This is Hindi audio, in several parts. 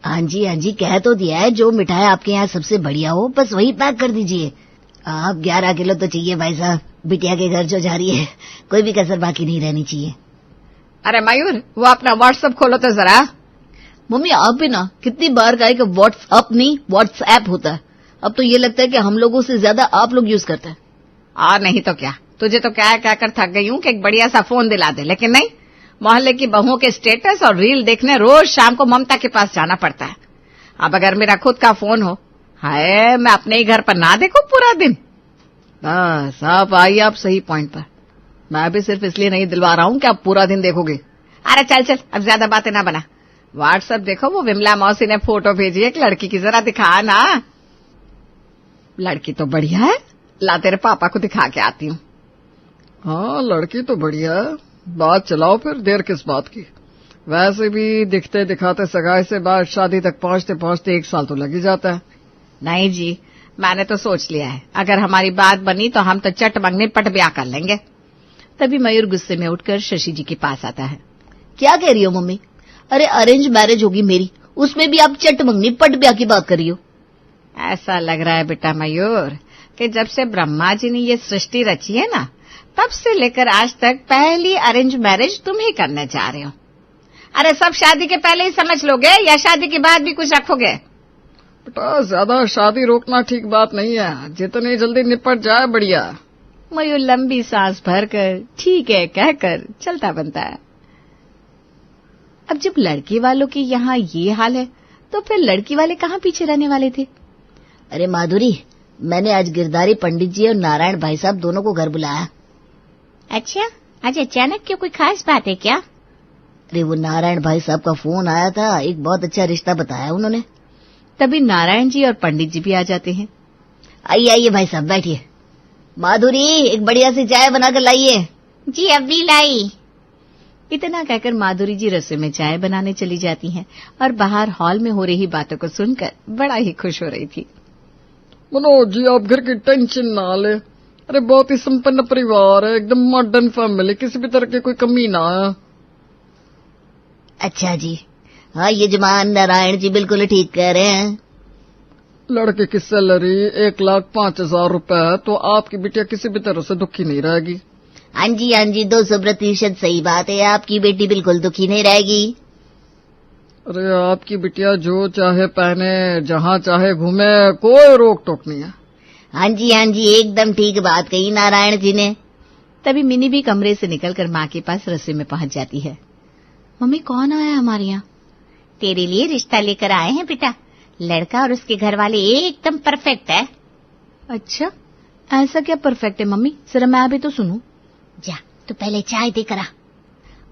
हाँ जी कह तो दिया है, जो मिठाई आपके यहाँ सबसे बढ़िया हो बस वही पैक कर दीजिए। आप 11 किलो तो चाहिए भाई साहब, बिटिया के घर जो जा रही है, कोई भी कसर बाकी नहीं रहनी चाहिए। अरे मयूर, वो अपना व्हाट्सएप खोलो तो जरा। मम्मी आप भी ना कितनी बार कहे कि व्हाट्सअप नहीं व्हाट्सएप होता है। अब तो ये लगता है कि हम लोगों से ज्यादा आप लोग यूज करते हैं। और नहीं तो क्या, तुझे तो क्या कर थक गई हूँ कि एक बढ़िया सा फोन दिला दे, लेकिन नहीं, मोहल्ले की बहुओं के स्टेटस और रील देखने रोज शाम को ममता के पास जाना पड़ता है। अब अगर मेरा खुद का फोन हो, हाय मैं अपने ही घर पर ना देखूं पूरा दिन। बस आप आइए आप सही पॉइंट पर। मैं भी सिर्फ इसलिए नहीं दिलवा रहा हूँ कि आप पूरा दिन देखोगे। अरे चल अब ज्यादा बातें ना बना। व्हाट्सएप देखो, वो विमला मौसी ने फोटो भेजी है एक लड़की की, जरा दिखा ना। लड़की तो बढ़िया है, ला तेरे पापा को दिखा के आती हूँ। हाँ लड़की तो बढ़िया है, बात चलाओ फिर, देर किस बात की। वैसे भी दिखते दिखाते सगाई से बाद शादी तक पहुंचते पहुंचते 1 साल तो लग ही जाता है। नहीं जी, मैंने तो सोच लिया है, अगर हमारी बात बनी तो हम तो चट मंगनी पट ब्याह कर लेंगे। तभी मयूर गुस्से में उठकर शशि जी के पास आता है। क्या कह रही हो मम्मी? अरे अरेंज मैरिज होगी मेरी, उसमें भी आप चट मंगनी पट ब्याह की बात कर रही हो। ऐसा लग रहा है बेटा मयूर कि जब से ब्रह्मा जी ने ये सृष्टि रची है ना, तब से लेकर आज तक पहली अरेंज मैरिज तुम ही करने जा रहे हो। अरे सब शादी के पहले ही समझ लोगे या शादी के बाद भी कुछ रखोगे? बेटा ज्यादा शादी रोकना ठीक बात नहीं है, जितनी जल्दी निपट जाए बढ़िया। मयूर लंबी सांस भरकर ठीक है कहकर चलता बनता है। अब जब लड़के वालों के यहाँ ये हाल है तो फिर लड़की वाले कहाँ पीछे रहने वाले थे? अरे माधुरी, मैंने आज गिरधारी पंडित जी और नारायण भाई साहब दोनों को घर बुलाया। अच्छा, आज अचानक क्यों, कोई खास बात है क्या? अरे वो नारायण भाई साहब का फोन आया था, एक बहुत अच्छा रिश्ता बताया उन्होंने। तभी नारायण जी और पंडित जी भी आ जाते हैं। आइए भाई साहब बैठिए। माधुरी एक बढ़िया सी चाय बनाकर लाइए। जी अभी लाई। इतना कहकर माधुरी जी रसोई में चाय बनाने चली जाती हैं और बाहर हॉल में हो रही बातों को सुनकर बड़ा ही खुश हो रही थी। मनोज जी आप घर की टेंशन ना ले, अरे बहुत ही संपन्न परिवार है, एकदम मॉडर्न फैमिली, किसी भी तरह की कोई कमी ना है। अच्छा जी, हाँ ये जमान नारायण जी बिल्कुल ठीक कह रहे हैं। लड़के की सैलरी 1,05,000 रुपए है, तो आपकी बिटिया किसी भी तरह से दुखी नहीं रहेगी। हाँ जी 200% सही बात है, आपकी बेटी बिल्कुल दुखी नहीं रहेगी। अरे आपकी बिटिया जो चाहे पहने, जहाँ चाहे घूमे, कोई रोक टोक नहीं है। हाँ जी एकदम ठीक बात कही नारायण जी ने। तभी मिनी भी कमरे से निकलकर माँ के पास रसोई में पहुंच जाती है। मम्मी कौन आया हमारे यहाँ? तेरे लिए रिश्ता लेकर आए हैं बेटा, लड़का और उसके घर वाले एकदम परफेक्ट है। अच्छा ऐसा क्या परफेक्ट है मम्मी, जरा मैं भी तो सुनूं। जा तो पहले चाय देकर आ।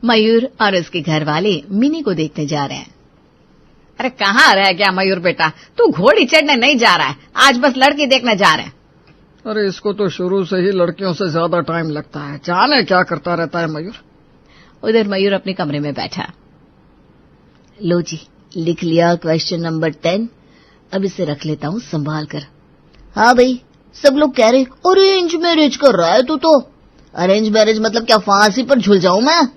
मयूर और उसके घर वाले मिनी को देखने जा रहे हैं। अरे कहाँ रह गया मयूर बेटा, तू घोड़ी चढ़ने नहीं जा रहा है, आज बस लड़की देखने जा रहे हैं। अरे इसको तो शुरू से ही लड़कियों से ज्यादा टाइम लगता है, जाने क्या करता रहता है मयूर। उधर मयूर अपने कमरे में बैठा। लो जी लिख लिया क्वेश्चन नंबर 10, अब इसे रख लेता हूँ संभाल कर। हाँ भाई सब लोग कह रहे अरेंज मैरिज कर रहा है तू तो। अरेंज मैरिज मतलब क्या फांसी पर झूल जाऊं मैं?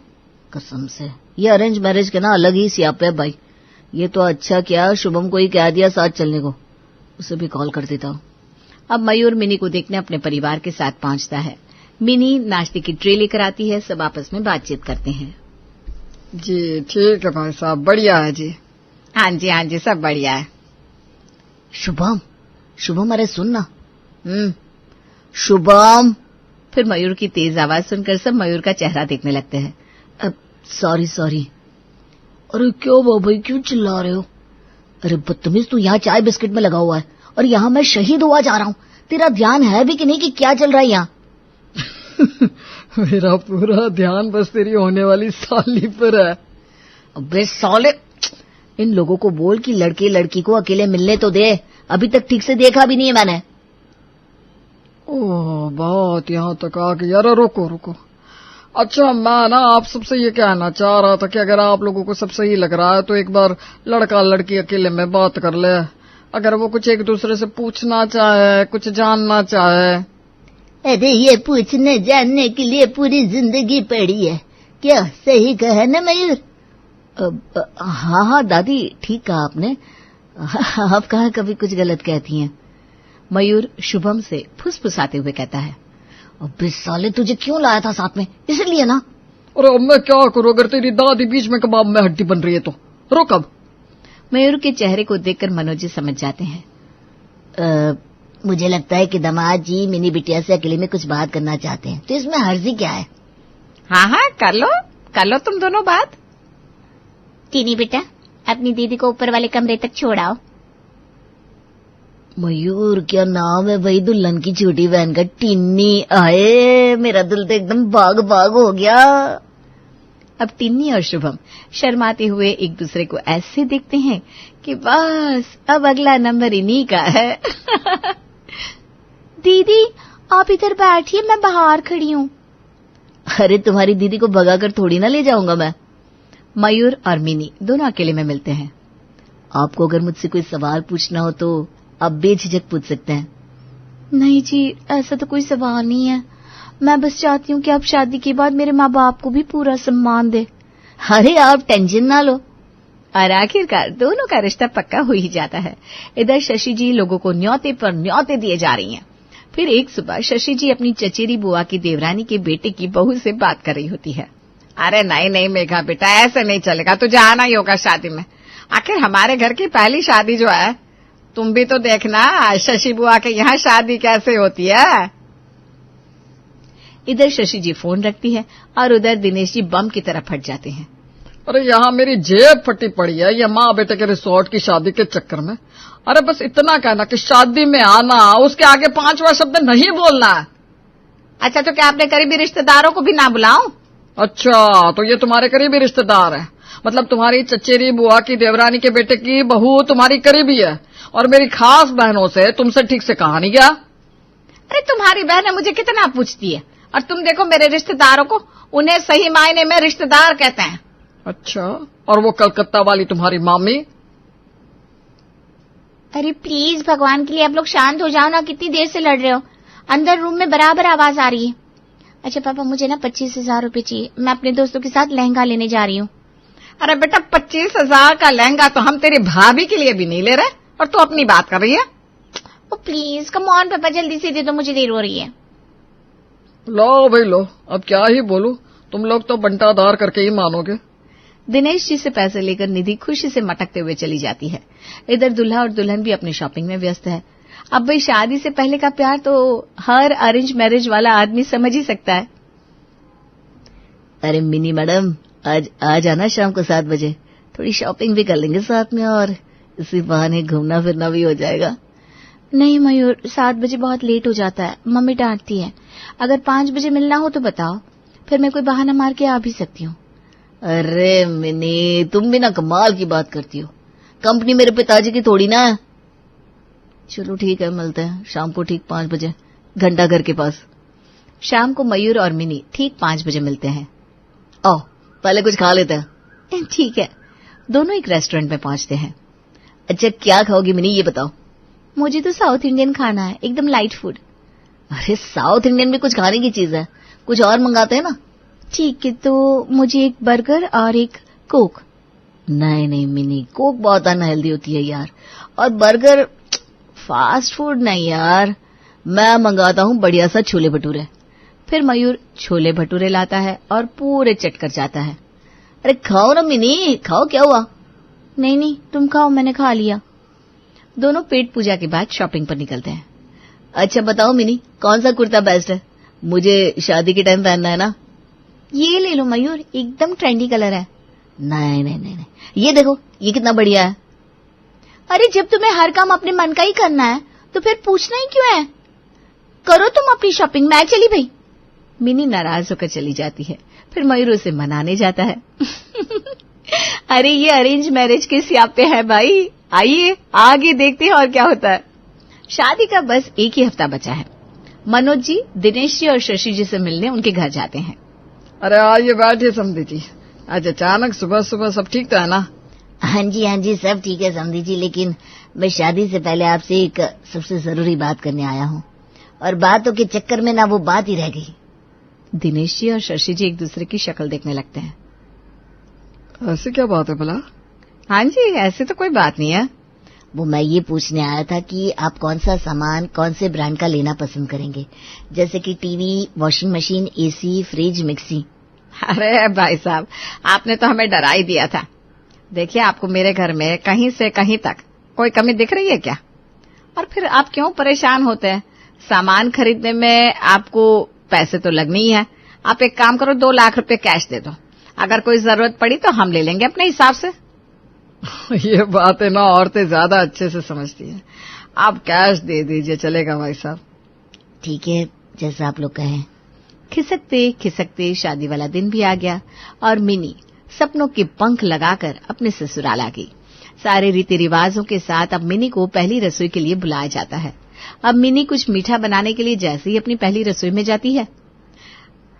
कसम से ये अरेंज मैरिज के ना अलग ही सियापे है भाई। ये तो अच्छा क्या शुभम को ही कह दिया साथ चलने को, उसे भी कॉल कर देता हूँ। अब मयूर मिनी को देखने अपने परिवार के साथ पहुंचता है। मिनी नाश्ते की ट्रे लेकर आती है, सब आपस में बातचीत करते हैं। जी ठीक है भाई साहब, बढ़िया है जी। हाँ जी सब बढ़िया है। शुभम अरे सुन ना। शुभम। फिर मयूर की तेज आवाज सुनकर सब मयूर का चेहरा देखने लगते हैं। अब सॉरी। अरे क्यों भाई क्यों चिल्ला रहे हो? अरे बदतमीज, तू यहाँ चाय बिस्किट में लगा हुआ है और यहाँ मैं शहीद हुआ जा रहा हूँ। तेरा ध्यान है भी कि नहीं कि क्या चल रहा है यहाँ? मेरा पूरा ध्यान बस तेरी होने वाली साली पर है। अबे साले, इन लोगों को बोल कि लड़के लड़की को अकेले मिलने तो दे, अभी तक ठीक से देखा भी नहीं है मैंने। ओह बात यहाँ तक आ गई। अरे रुको। अच्छा मैं ना आप सबसे ये कहना चाह रहा था कि अगर आप लोगों को सब सही लग रहा है तो एक बार लड़का लड़की अकेले में बात कर ले। अगर वो कुछ एक दूसरे से पूछना चाहे, कुछ जानना चाहे। अरे ये पूछने जानने के लिए पूरी जिंदगी पड़ी है क्या? सही कहा ना मयूर? हाँ दादी, ठीक कहा आपने। आप कहाँ कभी कुछ गलत कहती हैं। मयूर शुभम से फुसफुसाते हुए कहता है, अबे साले तुझे क्यों लाया था साथ में, इसलिए ना। अरे अब मैं क्या करूं, अगर तेरी दादी बीच में कबाब में हड्डी बन रही है तो रोक अब। मयूर के चेहरे को देखकर मनोज जी समझ जाते हैं। मुझे लगता है कि दामाद जी मिनी बिटिया से अकेले में कुछ बात करना चाहते हैं, तो इसमें हर्जी क्या है। हाँ कर लो तुम दोनों बात। टीनी बेटा, अपनी दीदी को ऊपर वाले कमरे तक छोड़ाओ। मयूर क्या नाम है भाई दुल्हन की छोटी बहन का, टिन्नी। आए मेरा दिल तो एकदम बाग बाग हो गया। अब टिन्नी और शुभम शर्माते हुए एक दूसरे को ऐसे देखते हैं कि बस अब अगला नंबर इन्हीं का है। दीदी आप इधर बैठिए, मैं बाहर खड़ी हूँ। अरे तुम्हारी दीदी को भगाकर थोड़ी ना ले जाऊंगा मैं। मयूर और मिनी दोनों अकेले में मिलते हैं। आपको अगर मुझसे कोई सवाल पूछना हो तो आप बेझिझक पूछ सकते हैं। नहीं जी, ऐसा तो कोई सवाल नहीं है। मैं बस चाहती हूँ कि आप शादी के बाद मेरे माँ बाप को भी पूरा सम्मान दे। अरे आप टेंशन ना लो। और आखिरकार दोनों का रिश्ता पक्का हो ही जाता है। इधर शशि जी लोगों को न्योते पर न्योते दिए जा रही हैं। फिर एक सुबह शशि जी अपनी चचेरी बुआ की देवरानी के बेटे की बहू से बात कर रही होती है। अरे नहीं मेघा बेटा, ऐसे नहीं चलेगा, तुझे आना ही होगा शादी में। आखिर हमारे घर की पहली शादी जो है, तुम भी तो देखना शशि बुआ के यहाँ शादी कैसे होती है। इधर शशि जी फोन रखती है और उधर दिनेश जी बम की तरफ हट जाते हैं। अरे यहाँ मेरी जेब फटी पड़ी है ये माँ बेटे के रिसोर्ट की शादी के चक्कर में। अरे बस इतना कहना कि शादी में आना, उसके आगे 5वां शब्द नहीं बोलना। अच्छा तो क्या आपने करीबी रिश्तेदारों को भी ना बुलाऊं? अच्छा तो ये तुम्हारे करीबी रिश्तेदार है, मतलब तुम्हारी चचेरी बुआ की देवरानी के बेटे की बहू तुम्हारी करीबी है और मेरी खास बहनों से तुमसे ठीक से कहा नहीं गया। अरे तुम्हारी बहन मुझे कितना पूछती है, और तुम देखो मेरे रिश्तेदारों को, उन्हें सही मायने में रिश्तेदार कहते हैं। अच्छा, और वो कलकत्ता वाली तुम्हारी मामी? अरे प्लीज भगवान के लिए आप लोग शांत हो जाओ ना, कितनी देर से लड़ रहे हो। अंदर रूम में बराबर आवाज आ रही है। अच्छा पापा, मुझे ना 25,000 रुपए चाहिए, मैं अपने दोस्तों के साथ लहंगा लेने जा रही हूँ। अरे बेटा 25,000 का लहंगा तो हम तेरी भाभी के लिए भी नहीं ले रहे, और तू अपनी बात कर रही है। ओ प्लीज कम ऑन पापा, जल्दी से दे दो, मुझे देर हो रही है। लो भाई लो, अब क्या ही बोलूं, तुम लोग तो बंटाधार करके ही मानोगे। दिनेश जी से पैसे लेकर निधि खुशी से मटकते हुए चली जाती है। इधर दूल्हा और दुल्हन भी अपनी शॉपिंग में व्यस्त है। अब भाई शादी से पहले का प्यार तो हर अरेंज मैरिज वाला आदमी समझ ही सकता है। अरे मिनी मैडम, आज आना शाम को 7 बजे, थोड़ी शॉपिंग भी कर लेंगे साथ में और इसी बहाने घूमना फिरना भी हो जाएगा। नहीं मयूर, 7 बजे बहुत लेट हो जाता है, मम्मी डांटती है। अगर 5 बजे मिलना हो तो बताओ, फिर मैं कोई बहाना मार के आ भी सकती हूँ। अरे मिनी, तुम भी ना कमाल की बात करती हो, कंपनी मेरे पिताजी की थोड़ी ना है। चलो ठीक है, मिलते हैं शाम को ठीक 5 बजे, घंटा घर के पास। शाम को मयूर और मिनी ठीक 5 बजे मिलते हैं। आओ पहले कुछ खा लेते हैं। ठीक है। दोनों एक रेस्टोरेंट में पहुंचते हैं। अच्छा क्या खाओगी मिनी, ये बताओ। मुझे तो साउथ इंडियन खाना है, एकदम लाइट फूड। अरे साउथ इंडियन भी कुछ खाने की चीज है, कुछ और मंगाते हैं ना। ठीक है, तो मुझे एक बर्गर और एक कोक। नहीं मिनी, कोक बहुत अनहेल्दी होती है यार, और बर्गर फास्ट फूड नहीं यार। मैं मंगाता हूँ बढ़िया सा छोले भटूरे। फिर मयूर छोले भटूरे लाता है और पूरे चट कर जाता है। अरे खाओ ना मिनी, खाओ, क्या हुआ। नहीं तुम खाओ, मैंने खा लिया। दोनों पेट पूजा के बाद शॉपिंग पर निकलते हैं। अच्छा बताओ मिनी, कौन सा कुर्ता बेस्ट है, मुझे शादी के टाइम पहनना है ना। ये ले लो मयूर, एकदम ट्रेंडी कलर है। नहीं, ये देखो, ये कितना बढ़िया है। अरे जब तुम्हें हर काम अपने मन का ही करना है तो फिर पूछना ही क्यों है। करो तुम अपनी शॉपिंग, मैं चली भाई। मिनी नाराज होकर चली जाती है। फिर मयूर उसे मनाने जाता है। अरे ये अरेंज मैरिज के स्यापे हैं भाई, आइए आगे देखते हैं और क्या होता है। शादी का बस एक ही हफ्ता बचा है। मनोज जी दिनेश जी और शशि जी से मिलने उनके घर जाते हैं। अरे आइए बैठिए समधी जी, आज अचानक सुबह सुबह सब ठीक तो है ना। हाँ जी सब ठीक है समधी जी, लेकिन मैं शादी से पहले आपसे एक सबसे जरूरी बात करने आया हूँ, और बातों के चक्कर में ना वो बात ही रह गई। दिनेश जी और शशि जी एक दूसरे की शक्ल देखने लगते हैं। ऐसी क्या बात है भला? हाँ जी, ऐसी तो कोई बात नहीं है। वो मैं ये पूछने आया था कि आप कौन सा सामान कौन से ब्रांड का लेना पसंद करेंगे, जैसे कि TV, washing machine, AC, fridge, mixie. अरे भाई साहब, आपने तो हमें डरा ही दिया था। देखिए, आपको मेरे घर में कहीं से कहीं तक कोई कमी दिख रही है क्या? और फिर आप क्यों परेशान होते हैं? सामान खरीदने में आपको पैसे तो लगने ही है। आप एक काम करो, 2 लाख रुपए कैश दे दो। अगर कोई जरूरत पड़ी तो हम ले लेंगे अपने हिसाब से। ये बातें ना औरतें ज्यादा अच्छे से समझती हैं। आप कैश दे दीजिए, चलेगा भाई साहब। ठीक है, जैसा आप लोग कहें। खिसकते खिसकते शादी वाला दिन भी आ गया और मिनी सपनों के पंख लगाकर अपने ससुराल आ गई। सारे रीति रिवाजों के साथ अब मिनी को पहली रसोई के लिए बुलाया जाता है। अब मिनी कुछ मीठा बनाने के लिए जैसे ही अपनी पहली रसोई में जाती है,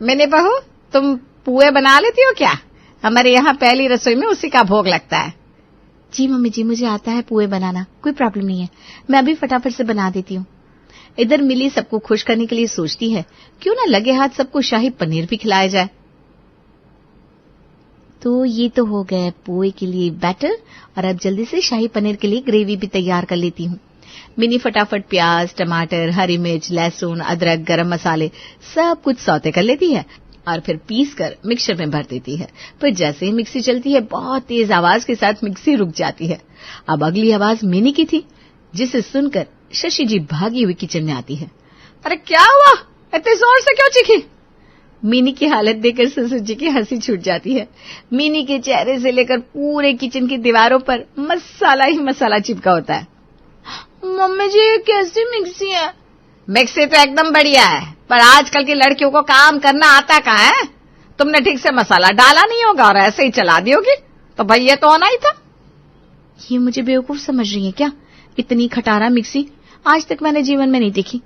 मिनी बहू, तुम पुए बना लेती हो क्या? हमारे यहाँ पहली रसोई में उसी का भोग लगता है। जी मम्मी जी, मुझे आता है पुए बनाना, कोई प्रॉब्लम नहीं है, मैं अभी फटाफट से बना देती हूँ। इधर मिली सबको खुश करने के लिए सोचती है, क्यों ना लगे हाथ सबको शाही पनीर भी खिलाया जाए। तो ये तो हो गया पुए के लिए बैटर, और अब जल्दी से शाही पनीर के लिए ग्रेवी भी तैयार कर लेती हूँ। मिनी फटाफट प्याज, टमाटर, हरी मिर्च, लहसुन, अदरक, गरम मसाले सब कुछ सौते कर लेती है और फिर पीस कर मिक्सर में भर देती है। फिर जैसे ही मिक्सी चलती है, बहुत तेज आवाज के साथ मिक्सी रुक जाती है। अब अगली आवाज मिनी की थी, जिसे सुनकर शशि जी भागी हुई किचन में आती है। अरे क्या हुआ, इतने जोर से क्यों चीखी? मिनी की हालत देखकर ससुर जी की हंसी छूट जाती है। मिनी के चेहरे से लेकर पूरे किचन की दीवारों पर मसाला ही मसाला चिपका होता है। मम्मी जी, ये कैसी मिक्सी है? मिक्सी तो एकदम बढ़िया है, पर आजकल की लड़कियों को काम करना आता कहाँ है? तुमने ठीक से मसाला डाला नहीं होगा और ऐसे ही चला दी होगी, तो भाई ये तो होना ही था। ये मुझे बेवकूफ समझ रही है क्या? इतनी खटारा मिक्सी आज तक मैंने जीवन में नहीं देखी।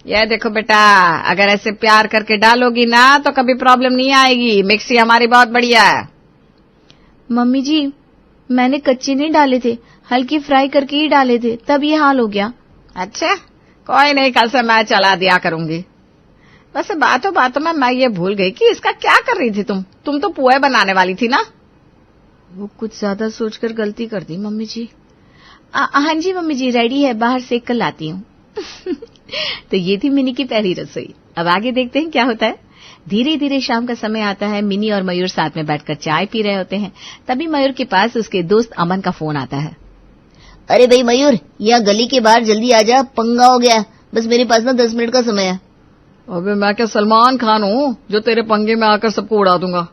ये देखो बेटा, अगर ऐसे प्यार करके डालोगी ना तो कभी प्रॉब्लम नहीं आएगी। मिक्सी हमारी बहुत बढ़िया है। मम्मी जी, मैंने कच्चे नहीं डाले थे, हल्की फ्राई करके ही डाले थे, तब ये हाल हो गया। अच्छा, कोई नहीं, कल से मैं चला दिया करूंगी। वैसे बातों बातों में मैं ये भूल गई कि इसका क्या कर रही थी तुम तो पुए बनाने वाली थी ना? वो कुछ ज्यादा सोचकर गलती कर दी मम्मी जी। हाँ जी मम्मी जी, रेडी है, बाहर सेक कर लाती हूँ। तो ये थी मिनी की पहली रसोई। अब आगे देखते हैं क्या होता है। धीरे धीरे शाम का समय आता है। मिनी और मयूर साथ में बैठकर चाय पी रहे होते हैं। तभी मयूर के पास उसके दोस्त अमन का फोन आता है। अरे भाई मयूर, यहाँ गली के बाहर जल्दी आ जा, पंगा हो गया। बस मेरे पास ना 10 मिनट का समय है। अबे मैं क्या सलमान खान हूँ जो तेरे पंगे में आकर सबको उड़ा दूंगा?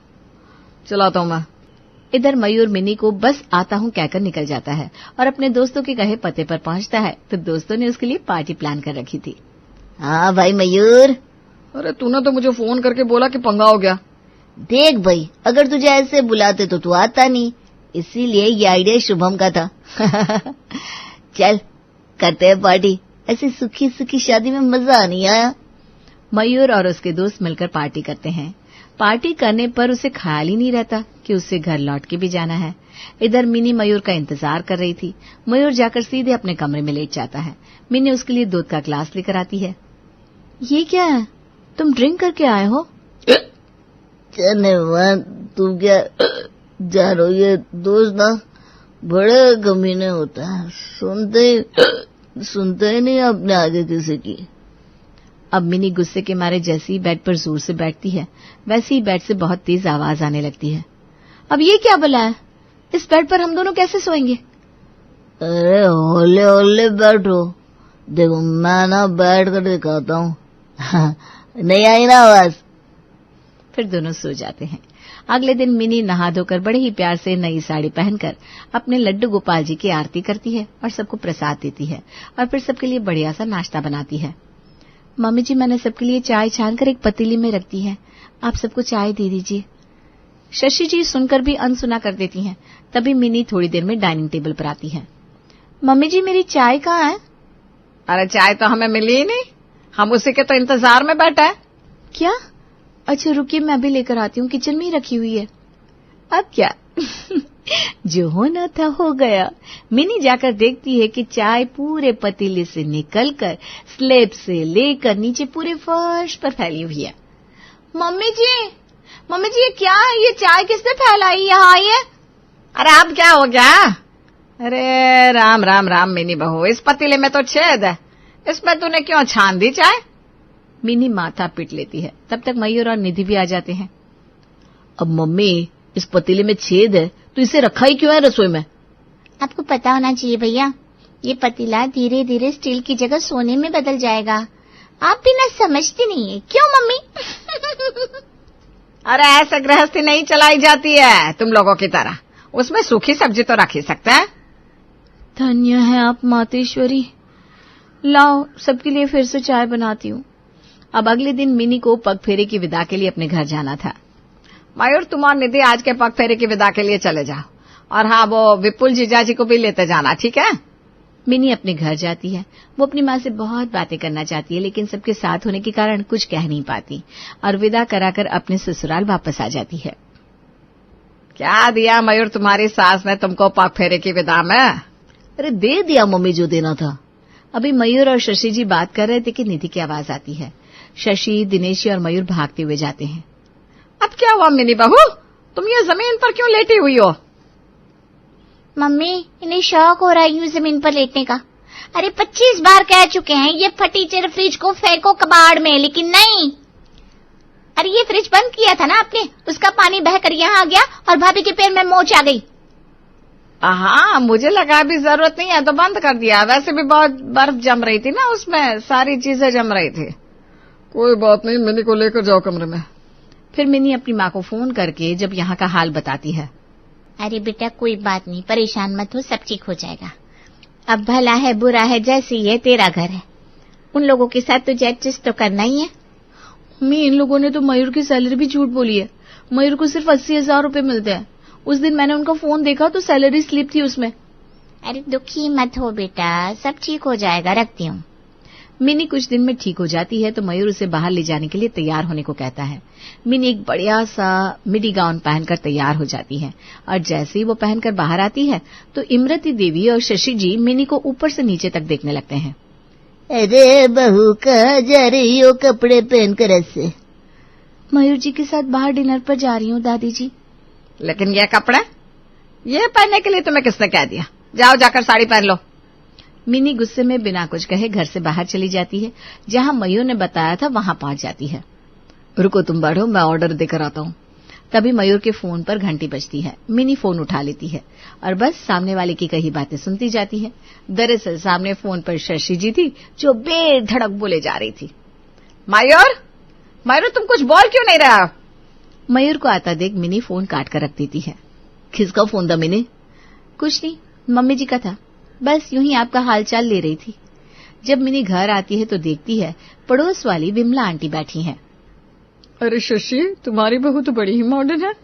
चलाता हूँ मैं। इधर मयूर मिनी को बस आता हूँ कहकर निकल जाता है और अपने दोस्तों के कहे पते पर पहुंचता है। तो दोस्तों ने उसके लिए पार्टी प्लान कर रखी थी। हाँ भाई मयूर। अरे तूने तो मुझे फोन करके बोला कि पंगा हो गया। देख भाई, अगर तुझे ऐसे बुलाते तो तू आता नहीं, इसीलिए ये आइडिया शुभम का था। चल करते हैं पार्टी, ऐसी सुखी सुखी शादी में मजा नहीं आया। मयूर और उसके दोस्त मिलकर पार्टी करते हैं। पार्टी करने पर उसे ख्याल ही नहीं रहता कि उसे घर लौट के भी जाना है। इधर मिनी मयूर का इंतजार कर रही थी। मयूर जाकर सीधे अपने कमरे में लेट जाता है। मिनी उसके लिए दूध का ग्लास लेकर आती है। ये क्या है, तुम ड्रिंक करके आए हो? तू क्या जा रहो? ये दोस्त ना बड़े कमीने होता है, सुनते ही नहीं अपने आगे किसी की। अब मिनी गुस्से के मारे जैसे ही बेड पर जोर से बैठती है, वैसे ही बेड से बहुत तेज आवाज आने लगती है। अब ये क्या भला है? इस बेड पर हम दोनों कैसे सोएंगे? अरे होले होले बैठो, देखो मैं ना बैठ कर दिखाता हूँ। नहीं आई ना आवाज? फिर दोनों सो जाते हैं। अगले दिन मिनी नहा धोकर बड़े ही प्यार से नई साड़ी पहनकर अपने लड्डू गोपाल जी की आरती करती है और सबको प्रसाद देती है और फिर सबके लिए बढ़िया सा नाश्ता बनाती है। मम्मी जी, मैंने सबके लिए चाय छानकर एक पतीली में रख दी है, आप सबको चाय दे दीजिए। शशि जी सुनकर भी अनसुना कर देती हैं। तभी मिनी थोड़ी देर में डाइनिंग टेबल पर आती है। मम्मी जी, मेरी चाय कहाँ है? अरे चाय तो हमें मिली ही नहीं, हम उसी के तो इंतजार में बैठा है। क्या? अच्छा रुकिए, मैं अभी लेकर आती हूँ, किचन में ही रखी हुई है। अब क्या? जो होना था हो गया। मिनी जाकर देखती है कि चाय पूरे पतीले से निकलकर स्लेब से लेकर नीचे पूरे फर्श पर फैली हुई है। मम्मी जी, मम्मी जी ये क्या है? ये चाय किसने फैलाई यहाँ? ये अरे अब क्या हो गया? अरे राम राम राम मिनी बहू, इस पतीले में तो छेद है, इसमें तूने क्यों छान दी चाय? मिनी माथा पीट लेती है। तब तक मयूर और निधि भी आ जाते हैं। अब मम्मी, इस पतीले में छेद है तो इसे रखा ही क्यों है रसोई में? आपको पता होना चाहिए भैया, ये पतीला धीरे धीरे स्टील की जगह सोने में बदल जाएगा। आप भी ना समझती नहीं है, क्यों मम्मी? अरे ऐसे गृहस्थी नहीं चलाई जाती है तुम लोगों की तरह। उसमें सूखी सब्जी तो रख ही सकते हैं। धन्य है आप मातेश्वरी। लाओ, सबके लिए फिर से चाय बनाती हूँ। अब अगले दिन मिनी को पग फेरे की विदा के लिए अपने घर जाना था। मयूर, तुम और निधि आज के पग फेरे की विदा के लिए चले जाओ, और हाँ, वो विपुल जीजाजी को भी लेते जाना, ठीक है? मिनी अपने घर जाती है। वो अपनी माँ से बहुत बातें करना चाहती है, लेकिन सबके साथ होने के कारण कुछ कह नहीं पाती और विदा कराकर अपने ससुराल वापस आ जाती है। क्या दिया मयूर तुम्हारी सास ने तुमको पग फेरे की विदा में? अरे दे दिया मम्मी जो देना था। अभी मयूर और शशि जी बात कर रहे थे कि निधि की आवाज आती है। शशि, दिनेशी और मयूर भागते हुए जाते हैं। अब क्या हुआ मिनी बहू, तुम ये जमीन पर क्यों लेटी हुई हो? मम्मी, इन्हें शौक हो रहा है यूं जमीन पर लेटने का। अरे 25 बार कह चुके हैं ये फटीचर फ्रिज को फेंको कबाड़ में, लेकिन नहीं। अरे ये फ्रिज बंद किया था ना आपने, उसका पानी बहकर यहाँ आ गया और भाभी के पैर में मोच आ गई। हाँ, मुझे लगा अभी जरूरत नहीं है तो बंद कर दिया। वैसे भी बहुत बर्फ जम रही थी ना, उसमें सारी चीजें जम रही थी। कोई बात नहीं, मिनी को लेकर जाओ कमरे में। फिर मिनी अपनी माँ को फोन करके जब यहाँ का हाल बताती है। अरे बेटा कोई बात नहीं, परेशान मत हो, सब ठीक हो जाएगा। अब भला है बुरा है जैसे ये तेरा घर है, उन लोगों के साथ तुझे एडजस्ट तो करना ही है। मम्मी, इन लोगों ने तो मयूर की सैलरी भी झूठ बोली है। मयूर को सिर्फ 80,000 रुपए मिलते हैं। उस दिन मैंने उनका फोन देखा तो सैलरी स्लिप थी उसमें। अरे दुखी मत हो बेटा, सब ठीक हो जाएगा, रखती हूँ। मिनी कुछ दिन में ठीक हो जाती है तो मयूर उसे बाहर ले जाने के लिए तैयार होने को कहता है। मिनी एक बढ़िया सा मिडी गाउन पहनकर तैयार हो जाती है और जैसे ही वो पहनकर बाहर आती है तो इमरती देवी और शशि जी मिनी को ऊपर से नीचे तक देखने लगते हैं। अरे बहू, कहाँ जा रही हो कपड़े पहनकर ऐसे? मयूर जी के साथ बाहर डिनर पर जा रही हूँ दादी जी। लेकिन ये कपड़े, ये पहनने के लिए तुम्हें किसने कह दिया? जाओ जाकर साड़ी पहन लो। मिनी गुस्से में बिना कुछ कहे घर से बाहर चली जाती है। जहां मयूर ने बताया था वहां पहुंच जाती है। रुको तुम बढ़ो, मैं ऑर्डर देकर आता हूँ। तभी मयूर के फोन पर घंटी बजती है। मिनी फोन उठा लेती है और बस सामने वाले की कही बातें सुनती जाती है। दरअसल सामने फोन पर शशि जी थी जो बेधड़क बोले जा रही थी। मयूर, मयूर तुम कुछ बोल क्यों नहीं रहा? मयूर को आता देख मिनी फोन काट कर रख देती है। किसका फोन था मिनी? कुछ नहीं, मम्मी जी का था। बस यूं ही आपका हालचाल ले रही थी। जब मिनी घर आती है तो देखती है पड़ोस वाली विमला आंटी बैठी हैं। अरे शशि, तुम्हारी बहू तो बड़ी ही मॉडर्न है।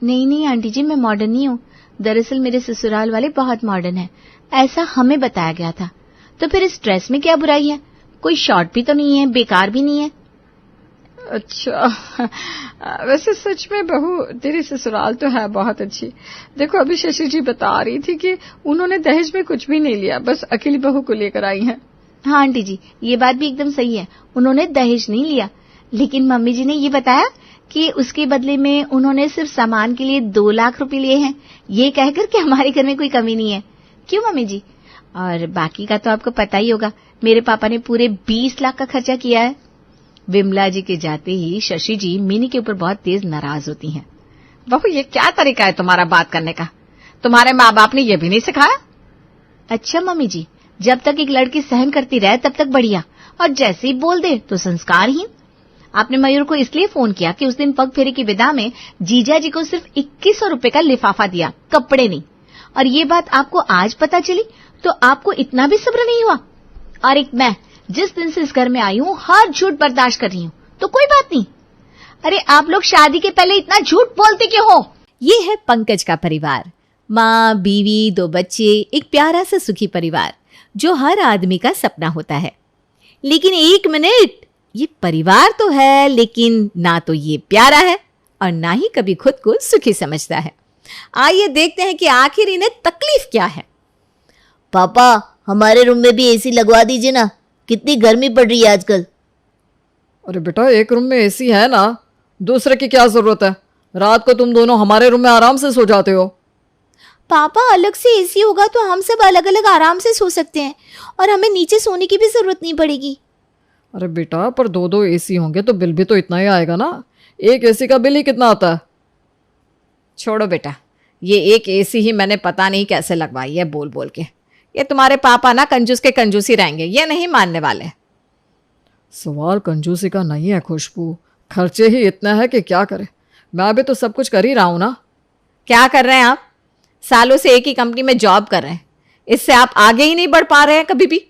नहीं नहीं आंटी जी, मैं मॉडर्न नहीं हूँ। दरअसल मेरे ससुराल वाले बहुत मॉडर्न हैं, ऐसा हमें बताया गया था। तो फिर इस ड्रेस में क्या बुराई है? कोई शॉर्ट भी तो नहीं है, बेकार भी नहीं है। अच्छा, वैसे सच में बहू तेरी ससुराल तो है बहुत अच्छी। देखो अभी शशि जी बता रही थी कि उन्होंने दहेज में कुछ भी नहीं लिया, बस अकेली बहू को लेकर आई हैं। हाँ आंटी जी, ये बात भी एकदम सही है, उन्होंने दहेज नहीं लिया। लेकिन मम्मी जी ने ये बताया कि उसके बदले में उन्होंने सिर्फ सामान के लिए 2 लाख रुपए लिए हैं, ये कहकर कि हमारे घर में कोई कमी नहीं है। क्यों मम्मी जी? और बाकी का तो आपको पता ही होगा, मेरे पापा ने पूरे 20 लाख का खर्चा किया है। विमला जी के जाते ही शशि जी मिनी के ऊपर बहुत तेज नाराज होती हैं। बहू ये क्या तरीका है तुम्हारा बात करने का? तुम्हारे माँ बाप ने ये भी नहीं सिखाया? अच्छा मम्मी जी, जब तक एक लड़की सहन करती रहे तब तक बढ़िया, और जैसे ही बोल दे तो संस्कारहीन। आपने मयूर को इसलिए फोन किया कि उस दिन पग फेरे की विदा में जीजा जी को सिर्फ 2100 रुपए का लिफाफा दिया, कपड़े नहीं। और ये बात आपको आज पता चली तो आपको इतना भी सब्र नहीं हुआ? और एक मैं जिस दिन से इस घर में आई हूँ हर झूठ बर्दाश्त कर रही हूँ, तो कोई बात नहीं। अरे आप लोग शादी के पहले इतना झूठ बोलते क्यों हो? ये है पंकज का परिवार, माँ, बीवी, 2 बच्चे, एक प्यारा सा सुखी परिवार जो हर आदमी का सपना होता है। लेकिन एक मिनट, ये परिवार तो है लेकिन ना तो ये प्यारा है और ना ही कभी खुद को सुखी समझता है। आइए देखते हैं कि आखिर इन्हें तकलीफ क्या है। पापा, हमारे रूम में भी एसी लगवा दीजिए ना, कितनी गर्मी पड़ रही है आजकल। अरे बेटा, एक रूम में एसी है ना, दूसरे की क्या जरूरत है? रात को तुम दोनों हमारे रूम में आराम से सो जाते हो। पापा अलग से एसी होगा तो हम सब अलग अलग आराम से सो सकते हैं और हमें नीचे सोने की भी जरूरत नहीं पड़ेगी। अरे बेटा, पर दो दो एसी होंगे तो बिल भी तो इतना ही आएगा ना। एक एसी का बिल ही कितना आता है? छोड़ो बेटा, ये एक एसी ही मैंने पता नहीं कैसे लगवाई है बोल बोल के। ये तुम्हारे पापा ना कंजूस के कंजूस ही रहेंगे, ये नहीं मानने वाले। सवाल कंजूसी का नहीं है खुशबू, खर्चे ही इतना है कि क्या करे। मैं भी तो सब कुछ कर ही रहा हूं ना। क्या कर रहे हैं आप? सालों से एक ही कंपनी में जॉब कर रहे हैं, इससे आप आगे ही नहीं बढ़ पा रहे हैं कभी भी।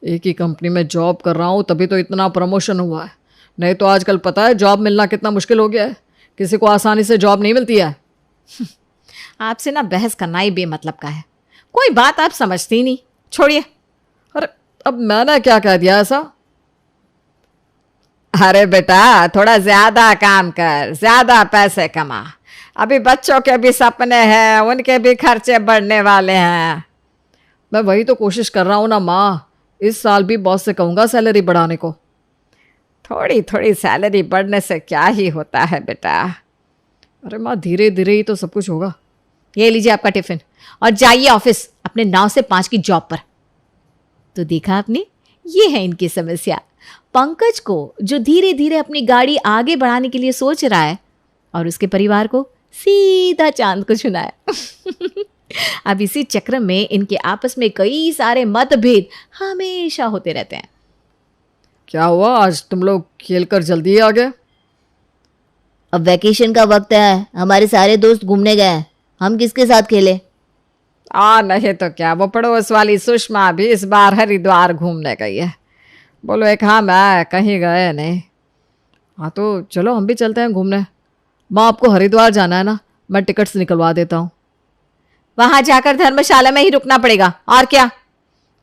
एक ही कंपनी में जॉब कर रहा हूं तभी तो इतना प्रमोशन हुआ है, नहीं तो आजकल पता है जॉब मिलना कितना मुश्किल हो गया है। किसी को आसानी से जॉब नहीं मिलती है। आपसे ना बहस करना ही बेमतलब का है, कोई बात आप समझती नहीं। छोड़िए। अरे अब मैंने क्या कह दिया ऐसा? अरे बेटा, थोड़ा ज्यादा काम कर, ज्यादा पैसे कमा। अभी बच्चों के भी सपने हैं, उनके भी खर्चे बढ़ने वाले हैं। मैं वही तो कोशिश कर रहा हूं ना माँ। इस साल भी बॉस से कहूंगा सैलरी बढ़ाने को। थोड़ी थोड़ी सैलरी बढ़ने से क्या ही होता है बेटा। अरे माँ, धीरे धीरे ही तो सब कुछ होगा। ये लीजिए आपका टिफिन और जाइए ऑफिस अपने 9 से 5 की जॉब पर। तो देखा आपने, ये है इनकी समस्या। पंकज को जो धीरे धीरे अपनी गाड़ी आगे बढ़ाने के लिए सोच रहा है और उसके परिवार को सीधा चांद को छूना है। अब इसी चक्र में इनके आपस में कई सारे मतभेद हमेशा होते रहते हैं। क्या हुआ, आज तुम लोग खेल कर जल्दी आ गए? अब वैकेशन का वक्त है, हमारे सारे दोस्त घूमने गए हैं, हम किसके साथ खेले? और नहीं तो क्या, वो पड़ोस वाली सुषमा भी इस बार हरिद्वार घूमने गई है। बोलो एक हाँ मैं कहीं गए नहीं। हाँ तो चलो हम भी चलते हैं घूमने। माँ, आपको हरिद्वार जाना है ना, मैं टिकट्स निकलवा देता हूँ। वहां जाकर धर्मशाला में ही रुकना पड़ेगा, और क्या।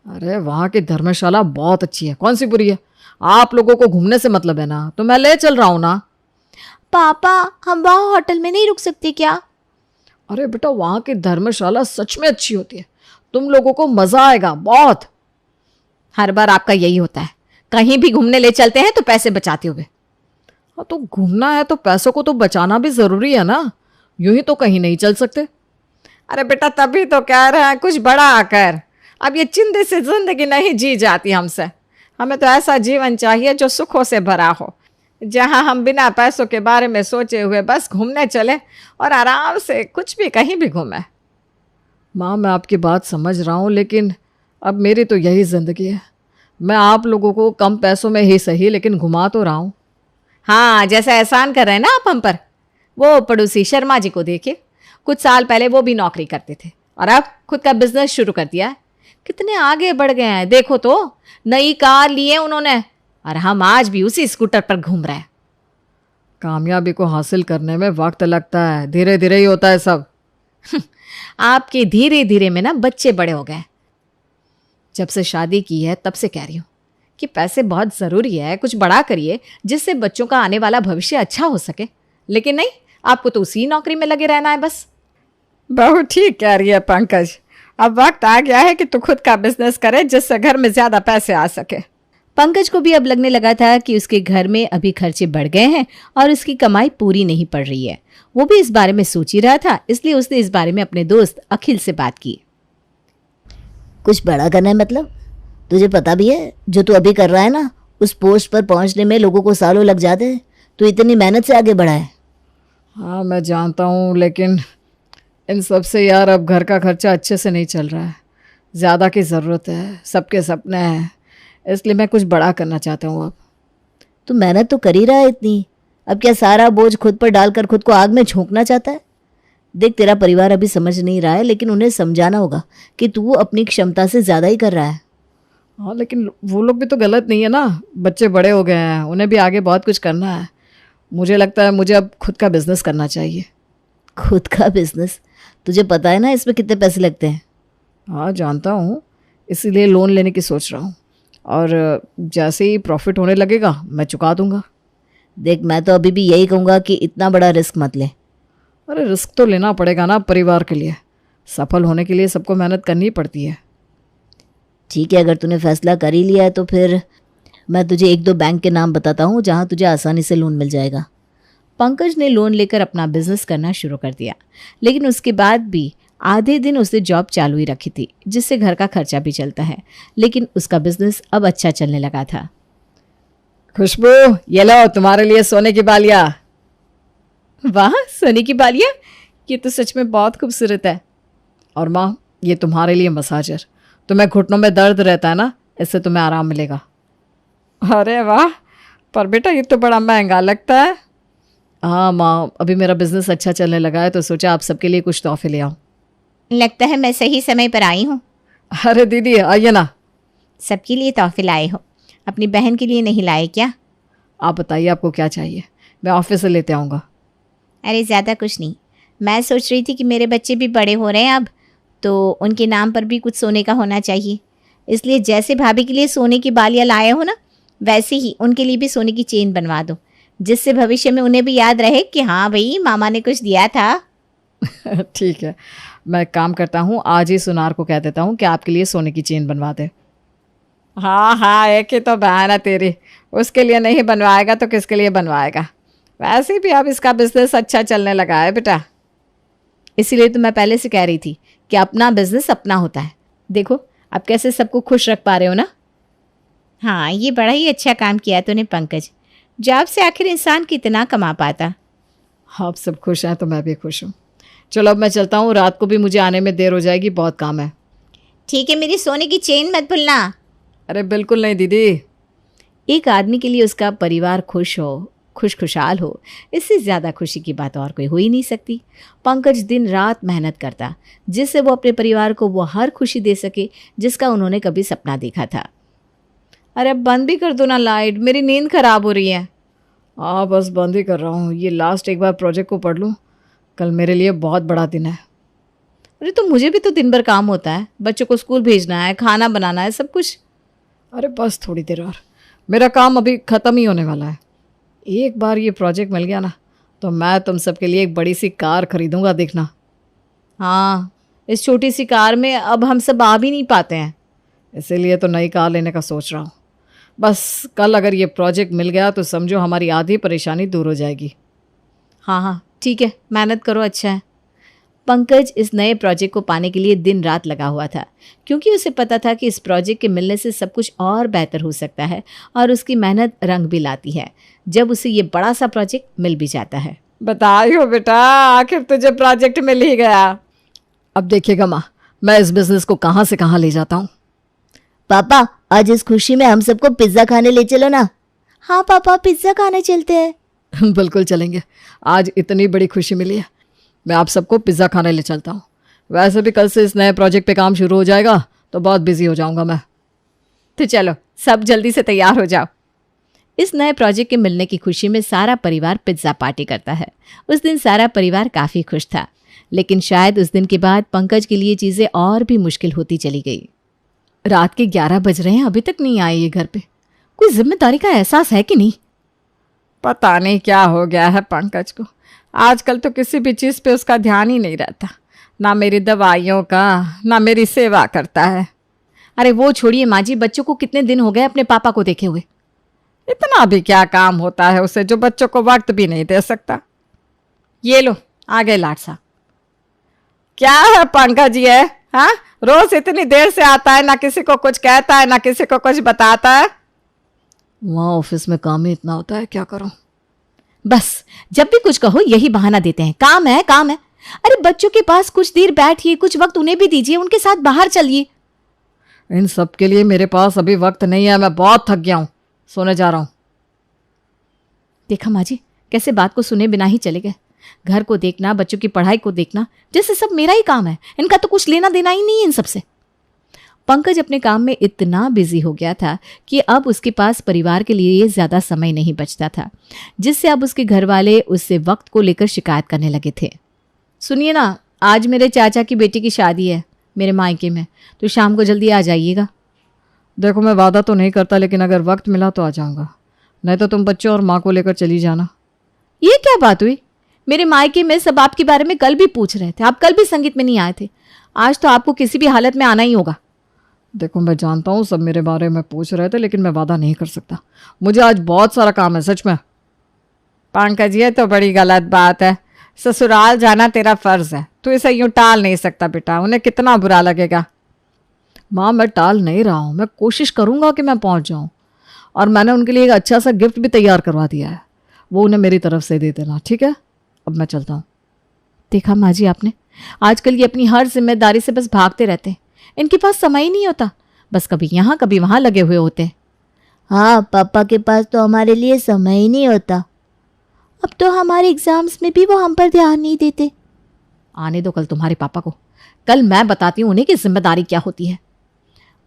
अरे वहाँ की धर्मशाला बहुत अच्छी है, कौन सी बुरी है? आप लोगों को घूमने से मतलब है ना, तो मैं ले चल रहा हूँ ना। पापा हम वहाँ होटल में नहीं रुक सकते क्या? अरे बेटा, वहाँ की धर्मशाला सच में अच्छी होती है, तुम लोगों को मजा आएगा बहुत। हर बार आपका यही होता है, कहीं भी घूमने ले चलते हैं तो पैसे बचाते हुए। हाँ तो घूमना है तो पैसों को तो बचाना भी जरूरी है ना, यूं ही तो कहीं नहीं चल सकते। अरे बेटा, तभी तो कह रहे हैं कुछ बड़ा आकर। अब ये चिंता से जिंदगी नहीं जी जाती हमसे। हमें तो ऐसा जीवन चाहिए जो सुखों से भरा हो, जहां हम बिना पैसों के बारे में सोचे हुए बस घूमने चले और आराम से कुछ भी कहीं भी घूमे। माँ, मैं आपकी बात समझ रहा हूँ, लेकिन अब मेरी तो यही जिंदगी है। मैं आप लोगों को कम पैसों में ही सही लेकिन घुमा तो रहा हूँ। हाँ, जैसा एहसान कर रहे हैं ना आप हम पर। वो पड़ोसी शर्मा जी को देखिए, कुछ साल पहले वो भी नौकरी करते थे और अब खुद का बिजनेस शुरू कर दिया है। कितने आगे बढ़ गए हैं देखो तो, नई कार लिए उन्होंने और हम आज भी उसी स्कूटर पर घूम रहे हैं। कामयाबी को हासिल करने में वक्त लगता है, धीरे धीरे ही होता है सब। आपके धीरे धीरे में ना बच्चे बड़े हो गए। जब से शादी की है तब से कह रही हूँ कि पैसे बहुत ज़रूरी है, कुछ बड़ा करिए जिससे बच्चों का आने वाला भविष्य अच्छा हो सके। लेकिन नहीं, आपको तो उसी नौकरी में लगे रहना है बस। बहुत ठीक कह रही है पंकज, अब वक्त आ गया है कि तू खुद का बिजनेस करे जिससे घर में ज़्यादा पैसे आ सके। पंकज को भी अब लगने लगा था कि उसके घर में अभी खर्चे बढ़ गए हैं और उसकी कमाई पूरी नहीं पड़ रही है। वो भी इस बारे में सोच ही रहा था, इसलिए उसने इस बारे में अपने दोस्त अखिल से बात की। कुछ बड़ा करना है मतलब? तुझे पता भी है जो तू अभी कर रहा है ना, उस पोस्ट पर पहुंचने में लोगों को सालों लग जाते हैं। तू इतनी मेहनत से आगे बढ़ा है। हाँ मैं जानता हूँ, लेकिन इन सब से यार अब घर का खर्चा अच्छे से नहीं चल रहा है। ज़्यादा की ज़रूरत है, सबके सपने हैं, इसलिए मैं कुछ बड़ा करना चाहता हूँ। अब तू मेहनत तो कर ही रहा है इतनी, अब क्या सारा बोझ खुद पर डालकर खुद को आग में झोंकना चाहता है? देख, तेरा परिवार अभी समझ नहीं रहा है, लेकिन उन्हें समझाना होगा कि तू अपनी क्षमता से ज़्यादा ही कर रहा है। हाँ लेकिन वो लोग भी तो गलत नहीं है ना, बच्चे बड़े हो गए हैं, उन्हें भी आगे बहुत कुछ करना है। मुझे लगता है मुझे अब खुद का बिजनेस करना चाहिए। खुद का बिजनेस? तुझे पता है ना इसमें कितने पैसे लगते हैं? हाँ जानता हूँ, इसीलिए लोन लेने की सोच रहा हूँ, और जैसे ही प्रॉफिट होने लगेगा मैं चुका दूंगा। देख, मैं तो अभी भी यही कहूँगा कि इतना बड़ा रिस्क मत ले। अरे रिस्क तो लेना पड़ेगा ना परिवार के लिए, सफल होने के लिए सबको मेहनत करनी पड़ती है। ठीक है, अगर तूने फैसला कर ही लिया है तो फिर मैं तुझे 1-2 बैंक के नाम बताता हूँ जहाँ तुझे आसानी से लोन मिल जाएगा। पंकज ने लोन लेकर अपना बिजनेस करना शुरू कर दिया, लेकिन उसके बाद भी आधे दिन उसने जॉब चालू ही रखी थी, जिससे घर का खर्चा भी चलता है। लेकिन उसका बिजनेस अब अच्छा चलने लगा था। खुशबू, ये लो तुम्हारे लिए सोने की बालियां। वाह, सोने की बालियां, ये तो सच में बहुत खूबसूरत है। और माँ, ये तुम्हारे लिए मसाजर। तुम्हें घुटनों में दर्द रहता है ना, इससे तुम्हें आराम मिलेगा। अरे वाह, पर बेटा ये तो बड़ा महंगा लगता है। हाँ माँ, अभी मेरा बिजनेस अच्छा चलने लगा है तो सोचा आप सबके लिए कुछ तोहफे ले आऊं। लगता है मैं सही समय पर आई हूँ। अरे दीदी आइए ना। सबके लिए तोहफे लाए हो, अपनी बहन के लिए नहीं लाए क्या? आप बताइए आपको क्या चाहिए, मैं ऑफिस से लेते आऊँगा। अरे ज़्यादा कुछ नहीं, मैं सोच रही थी कि मेरे बच्चे भी बड़े हो रहे हैं अब, तो उनके नाम पर भी कुछ सोने का होना चाहिए। इसलिए जैसे भाभी के लिए सोने की बालियाँ लाए हो ना, वैसे ही उनके लिए भी सोने की चेन बनवा दो, जिससे भविष्य में उन्हें भी याद रहे कि हाँ भाई मामा ने कुछ दिया था। ठीक है, मैं एक काम करता हूँ, आज ही सुनार को कह देता हूँ कि आपके लिए सोने की चेन बनवा दे। हाँ हाँ, एक ही तो बहन है तेरी, उसके लिए नहीं बनवाएगा तो किसके लिए बनवाएगा। वैसे भी अब इसका बिजनेस अच्छा चलने लगा है बेटा। इसीलिए तो मैं पहले से कह रही थी कि अपना बिजनेस अपना होता है। देखो आप कैसे सबको खुश रख पा रहे हो ना। हाँ, ये बड़ा ही अच्छा काम किया तूने पंकज। जॉब से आखिर इंसान कितना कमा पाता। आप सब खुश हैं तो मैं भी खुश हूँ। चलो अब मैं चलता हूँ, रात को भी मुझे आने में देर हो जाएगी, बहुत काम है। ठीक है, मेरी सोने की चेन मत भूलना। अरे बिल्कुल नहीं दीदी। एक आदमी के लिए उसका परिवार खुश हो, खुशहाल हो, इससे ज़्यादा खुशी की बात और कोई हो ही नहीं सकती। पंकज दिन रात मेहनत करता, जिससे वो अपने परिवार को वो हर खुशी दे सके जिसका उन्होंने कभी सपना देखा था। अरे अब बंद भी कर दो ना लाइट, मेरी नींद खराब हो रही है। हाँ बस बंद ही कर रहा हूँ, ये लास्ट एक बार प्रोजेक्ट को पढ़ लूँ, कल मेरे लिए बहुत बड़ा दिन है। अरे तो मुझे भी तो दिन भर काम होता है, बच्चों को स्कूल भेजना है, खाना बनाना है, सब कुछ। अरे बस थोड़ी देर और, मेरा काम अभी ख़त्म ही होने वाला है। एक बार ये प्रोजेक्ट मिल गया ना तो मैं तुम सबके लिए एक बड़ी सी कार खरीदूंगा, देखना। हाँ, इस छोटी सी कार में अब हम सब आ भी नहीं पाते हैं, इसीलिए तो नई कार लेने का सोच रहा हूँ। बस कल अगर ये प्रोजेक्ट मिल गया तो समझो हमारी आधी परेशानी दूर हो जाएगी। हाँ हाँ ठीक है, मेहनत करो, अच्छा है। पंकज इस नए प्रोजेक्ट को पाने के लिए दिन रात लगा हुआ था, क्योंकि उसे पता था कि इस प्रोजेक्ट के मिलने से सब कुछ और बेहतर हो सकता है और उसकी मेहनत रंग भी लाती है जब उसे ये बड़ा सा प्रोजेक्ट मिल भी जाता है। बताई हो बेटा, आखिर तुझे प्रोजेक्ट मिल ही गया। अब देखिएगा माँ, मैं इस बिजनेस को कहाँ से कहाँ ले जाता हूँ। पापा, आज इस खुशी में हम सबको पिज्जा खाने ले चलो ना। हाँ पापा, पिज्जा खाने चलते हैं। बिल्कुल चलेंगे, आज इतनी बड़ी खुशी मिली है, मैं आप सबको पिज़्ज़ा खाने ले चलता हूँ। वैसे भी कल से इस नए प्रोजेक्ट पे काम शुरू हो जाएगा तो बहुत बिजी हो जाऊँगा मैं। तो चलो सब जल्दी से तैयार हो जाओ। इस नए प्रोजेक्ट के मिलने की खुशी में सारा परिवार पिज्ज़ा पार्टी करता है। उस दिन सारा परिवार काफ़ी खुश था, लेकिन शायद उस दिन के बाद पंकज के लिए चीज़ें और भी मुश्किल होती चली गई। रात के 11 बज रहे हैं, अभी तक नहीं आए ये घर पे। कोई जिम्मेदारी का एहसास है कि नहीं? पता नहीं क्या हो गया है पंकज को, आजकल तो किसी भी चीज़ पे उसका ध्यान ही नहीं रहता, ना मेरी दवाइयों का, ना मेरी सेवा करता है। अरे वो छोड़िए माँ जी, बच्चों को कितने दिन हो गए अपने पापा को देखे हुए। इतना भी क्या काम होता है उसे जो बच्चों को वक्त भी नहीं दे सकता। ये लो आ गए लाड साहब। क्या है पंकज ये, हाँ रोज इतनी देर से आता है, ना किसी को कुछ कहता है ना किसी को कुछ बताता है। वहाँ ऑफिस में काम ही इतना होता है, क्या करूँ। बस जब भी कुछ कहो यही बहाना देते हैं, काम है काम है। अरे बच्चों के पास कुछ देर बैठिए, कुछ वक्त उन्हें भी दीजिए, उनके साथ बाहर चलिए। इन सब के लिए मेरे पास अभी वक्त नहीं है, मैं बहुत थक गया हूँ, सोने जा रहा हूँ। देखा माँ जी, कैसे बात को सुने बिना ही चले गए। घर को देखना, बच्चों की पढ़ाई को देखना, जैसे सब मेरा ही काम है, इनका तो कुछ लेना देना ही नहीं है इन सबसे। पंकज अपने काम में इतना बिजी हो गया था कि अब उसके पास परिवार के लिए ज्यादा समय नहीं बचता था, जिससे अब उसके घर वाले उससे वक्त को लेकर शिकायत करने लगे थे। सुनिए ना, आज मेरे चाचा की बेटी की शादी है मेरे मायके में, तो शाम को जल्दी आ जाइएगा। देखो मैं वादा तो नहीं करता, लेकिन अगर वक्त मिला तो आ जाऊंगा, नहीं तो तुम बच्चों और माँ को लेकर चली जाना। ये क्या बात हुई? मेरे मायके में सब आपके बारे में कल भी पूछ रहे थे, आप कल भी संगीत में नहीं आए थे। आज तो आपको किसी भी हालत में आना ही होगा। देखो मैं जानता हूँ सब मेरे बारे में पूछ रहे थे, लेकिन मैं वादा नहीं कर सकता, मुझे आज बहुत सारा काम है सच में। पंकज ये तो बड़ी गलत बात है। ससुराल जाना तेरा फर्ज है, तू इसे यूं टाल नहीं सकता बेटा, उन्हें कितना बुरा लगेगा। माँ मैं टाल नहीं रहा हूँ, मैं कोशिश करूंगा कि मैं पहुंच जाऊं। और मैंने उनके लिए एक अच्छा सा गिफ्ट भी तैयार करवा दिया है, वो उन्हें मेरी तरफ से दे देना, ठीक है? अब मैं चलता हूँ। देखा माँ जी आपने, आजकल ये अपनी हर जिम्मेदारी से बस भागते रहते हैं, इनके पास समय ही नहीं होता, बस कभी यहाँ कभी वहां लगे हुए होते हैं। हाँ, पापा के पास तो हमारे लिए समय ही नहीं होता। अब तो हमारे एग्जाम्स में भी वो हम पर ध्यान नहीं देते। आने दो कल तुम्हारे पापा को, कल मैं बताती हूँ उन्हें कि जिम्मेदारी क्या होती है।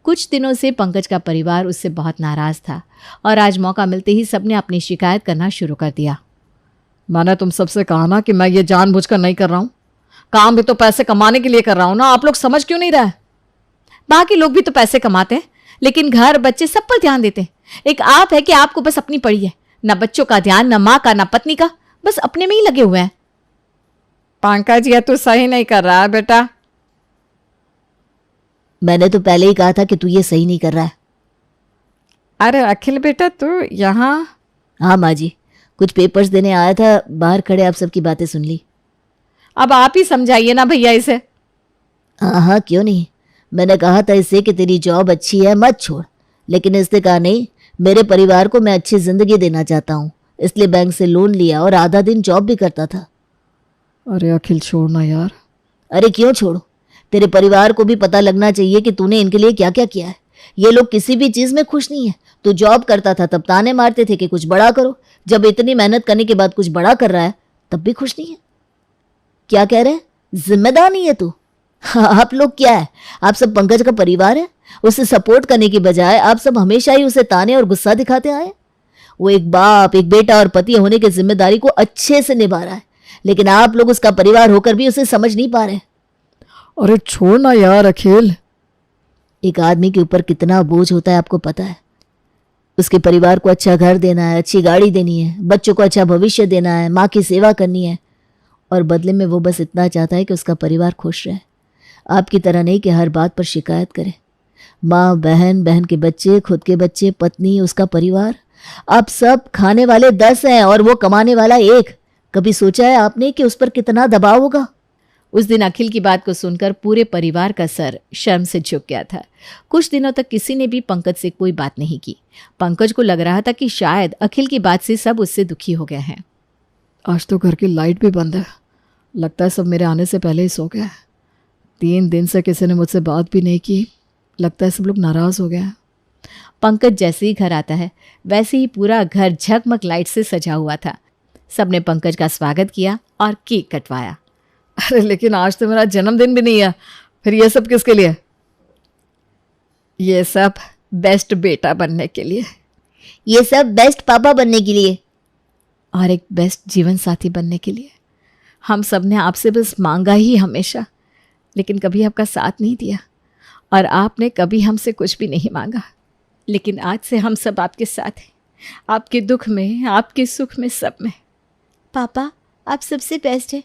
कुछ दिनों से पंकज का परिवार उससे बहुत नाराज था और आज मौका मिलते ही सबने अपनी शिकायत करना शुरू कर दिया। मैंने तुम सबसे कहा ना कि मैं ये जानबूझकर नहीं कर रहा हूँ, काम भी तो पैसे कमाने के लिए कर रहा हूँ ना, आप लोग समझ क्यों नहीं रहे? बाकी लोग भी तो पैसे कमाते हैं, लेकिन घर बच्चे सब पर ध्यान देते हैं। एक आप है कि आपको बस अपनी पड़ी है, ना बच्चों का ध्यान, ना माँ का, ना पत्नी का, बस अपने में ही लगे हुए हैं। पंकज ये तू सही नहीं कर रहा है बेटा। मैंने तो पहले ही कहा था कि तू ये सही नहीं कर रहा है। अरे अखिल बेटा तू यहाँ? हाँ माँ जी, कुछ पेपर्स देने आया था, बाहर खड़े आप सबकी बातें सुन ली। अब आप ही समझाइए ना भैया इसे। हाँ हाँ, क्यों नहीं। मैंने कहा था इससे कि तेरी जॉब अच्छी है, मत छोड़, लेकिन इसने कहा नहीं, मेरे परिवार को मैं अच्छी जिंदगी देना चाहता हूँ, इसलिए बैंक से लोन लिया और आधा दिन जॉब भी करता था। अरे अखिल छोड़ना यार। अरे क्यों छोड़ो, तेरे परिवार को भी पता लगना चाहिए कि तूने इनके लिए क्या क्या किया है। ये लोग किसी भी चीज में खुश नहीं है। तू जॉब करता था तब ताने मारते थे कि कुछ बड़ा करो, जब इतनी मेहनत करने के बाद कुछ बड़ा कर रहा है तब भी खुश नहीं है। क्या कह रहे हैं, जिम्मेदार नहीं है तू? आप लोग क्या है, आप सब पंकज का परिवार है। उसे सपोर्ट करने की बजाय आप सब हमेशा ही उसे ताने और गुस्सा दिखाते आए। वो एक बाप, एक बेटा और पति होने की जिम्मेदारी को अच्छे से निभा रहा है, लेकिन आप लोग उसका परिवार होकर भी उसे समझ नहीं पा रहे। अरे छोड़ना यार अखिल। एक आदमी के ऊपर कितना बोझ होता है आपको पता है। उसके परिवार को अच्छा घर देना है, अच्छी गाड़ी देनी है, बच्चों को अच्छा भविष्य देना है, माँ की सेवा करनी है, और बदले में वो बस इतना चाहता है कि उसका परिवार खुश रहे। आपकी तरह नहीं कि हर बात पर शिकायत करे। माँ, बहन, बहन के बच्चे, खुद के बच्चे, पत्नी, उसका परिवार, आप सब खाने वाले 10 हैं और वो कमाने वाला 1। कभी सोचा है आपने कि उस पर कितना दबाव होगा? उस दिन अखिल की बात को सुनकर पूरे परिवार का सर शर्म से झुक गया था। कुछ दिनों तक किसी ने भी पंकज से कोई बात नहीं की। पंकज को लग रहा था कि शायद अखिल की बात से सब उससे दुखी हो गए हैं। आज तो घर की लाइट भी बंद है, लगता है सब मेरे आने से पहले ही सो गया है। 3 दिन से किसी ने मुझसे बात भी नहीं की, लगता है सब लोग नाराज हो गए हैं। पंकज जैसे ही घर आता है वैसे ही पूरा घर झकमक लाइट से सजा हुआ था। सबने पंकज का स्वागत किया और केक कटवाया। अरे लेकिन आज तो मेरा जन्मदिन भी नहीं है, फिर ये सब किसके लिए? ये सब बेस्ट बेटा बनने के लिए। ये सब बेस्ट पापा बनने के लिए। और एक बेस्ट जीवन साथी बनने के लिए। हम सब ने आपसे बस मांगा ही हमेशा, लेकिन कभी आपका साथ नहीं दिया, और आपने कभी हमसे कुछ भी नहीं मांगा। लेकिन आज से हम सब आपके साथ हैं, आपके दुख में, आपके सुख में, सब में। पापा, आप सबसे बेस्ट है,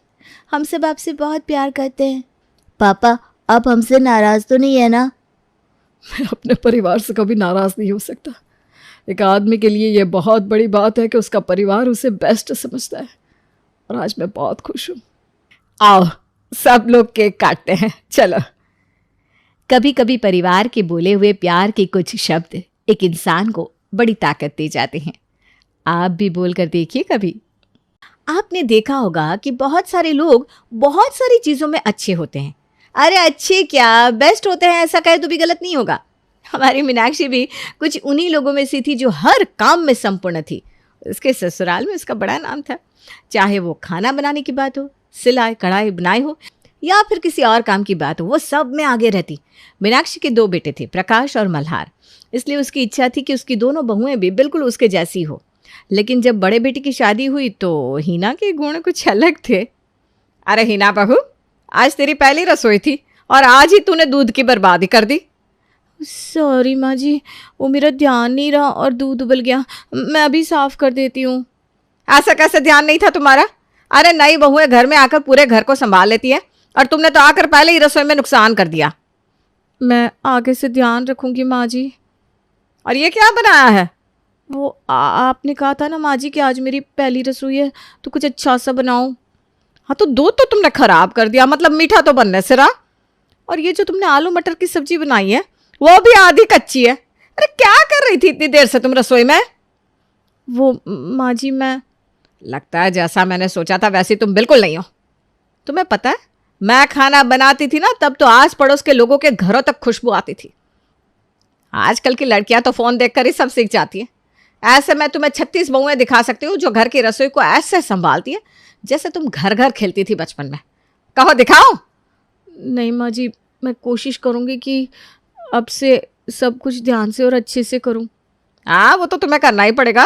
हम सब आपसे बहुत प्यार करते हैं। पापा, आप हमसे नाराज तो नहीं है ना? मैं अपने परिवार से कभी नाराज नहीं हो सकता। एक आदमी के लिए यह बहुत बड़ी बात है कि उसका परिवार उसे बेस्ट समझता है, और आज मैं बहुत खुश हूँ। आओ सब लोग केक काटते हैं, चलो। कभी कभी परिवार के बोले हुए प्यार के कुछ शब्द एक इंसान को बड़ी ताकत दे जाते हैं। आप भी बोलकर देखिए कभी। आपने देखा होगा कि बहुत सारे लोग बहुत सारी चीजों में अच्छे होते हैं। अरे अच्छे क्या, बेस्ट होते हैं, ऐसा कहे तो भी गलत नहीं होगा। हमारी मीनाक्षी भी कुछ उन्हीं लोगों में से थी जो हर काम में संपूर्ण थी। उसके ससुराल में उसका बड़ा नाम था, चाहे वो खाना बनाने की बात हो, सिलाई कढ़ाई बुनाई हो, या फिर किसी और काम की बात हो, वो सब में आगे रहती। मीनाक्षी के 2 बेटे थे, प्रकाश और मल्हार, इसलिए उसकी इच्छा थी कि उसकी दोनों बहुएं भी बिल्कुल उसके जैसी हो। लेकिन जब बड़े बेटे की शादी हुई तो हिना के गुण कुछ अलग थे। अरे हिना बहू, आज तेरी पहली रसोई थी और आज ही तूने दूध की बर्बादी कर दी। सॉरी माँ जी, वो मेरा ध्यान नहीं रहा और दूध उबल गया, मैं अभी साफ कर देती हूँ। ऐसा कैसे ध्यान नहीं था तुम्हारा? अरे नई बहुएं घर में आकर पूरे घर को संभाल लेती है, और तुमने तो आकर पहले ही रसोई में नुकसान कर दिया। मैं आगे से ध्यान रखूंगी माँ जी। और ये क्या बनाया है? वो आपने कहा था ना माँ जी कि आज मेरी पहली रसोई है तो कुछ अच्छा सा बनाओ। हाँ तो दूध तो तुमने खराब कर दिया, मतलब मीठा तो बनने से रहा। और ये जो तुमने आलू मटर की सब्जी बनाई है वो भी आधी कच्ची है। अरे क्या कर रही थी इतनी देर से तुम रसोई में? वो माँ जी मैं लगता है जैसा मैंने सोचा था वैसी तुम बिल्कुल नहीं हो। तुम्हें पता है मैं खाना बनाती थी ना तब तो आस पड़ोस के लोगों के घरों तक खुशबू आती थी। आजकल की लड़कियां तो फोन देखकर ही सब सीख जाती हैं। ऐसे मैं तुम्हें 36 बहुएं दिखा सकती हूँ जो घर की रसोई को ऐसे संभालती है जैसे तुम घर घर खेलती थी बचपन में। कहो दिखाओ। नहीं माँ जी, मैं कोशिश करूँगी कि अब से सब कुछ ध्यान से और अच्छे से करूँ। हाँ वो तो तुम्हें करना ही पड़ेगा,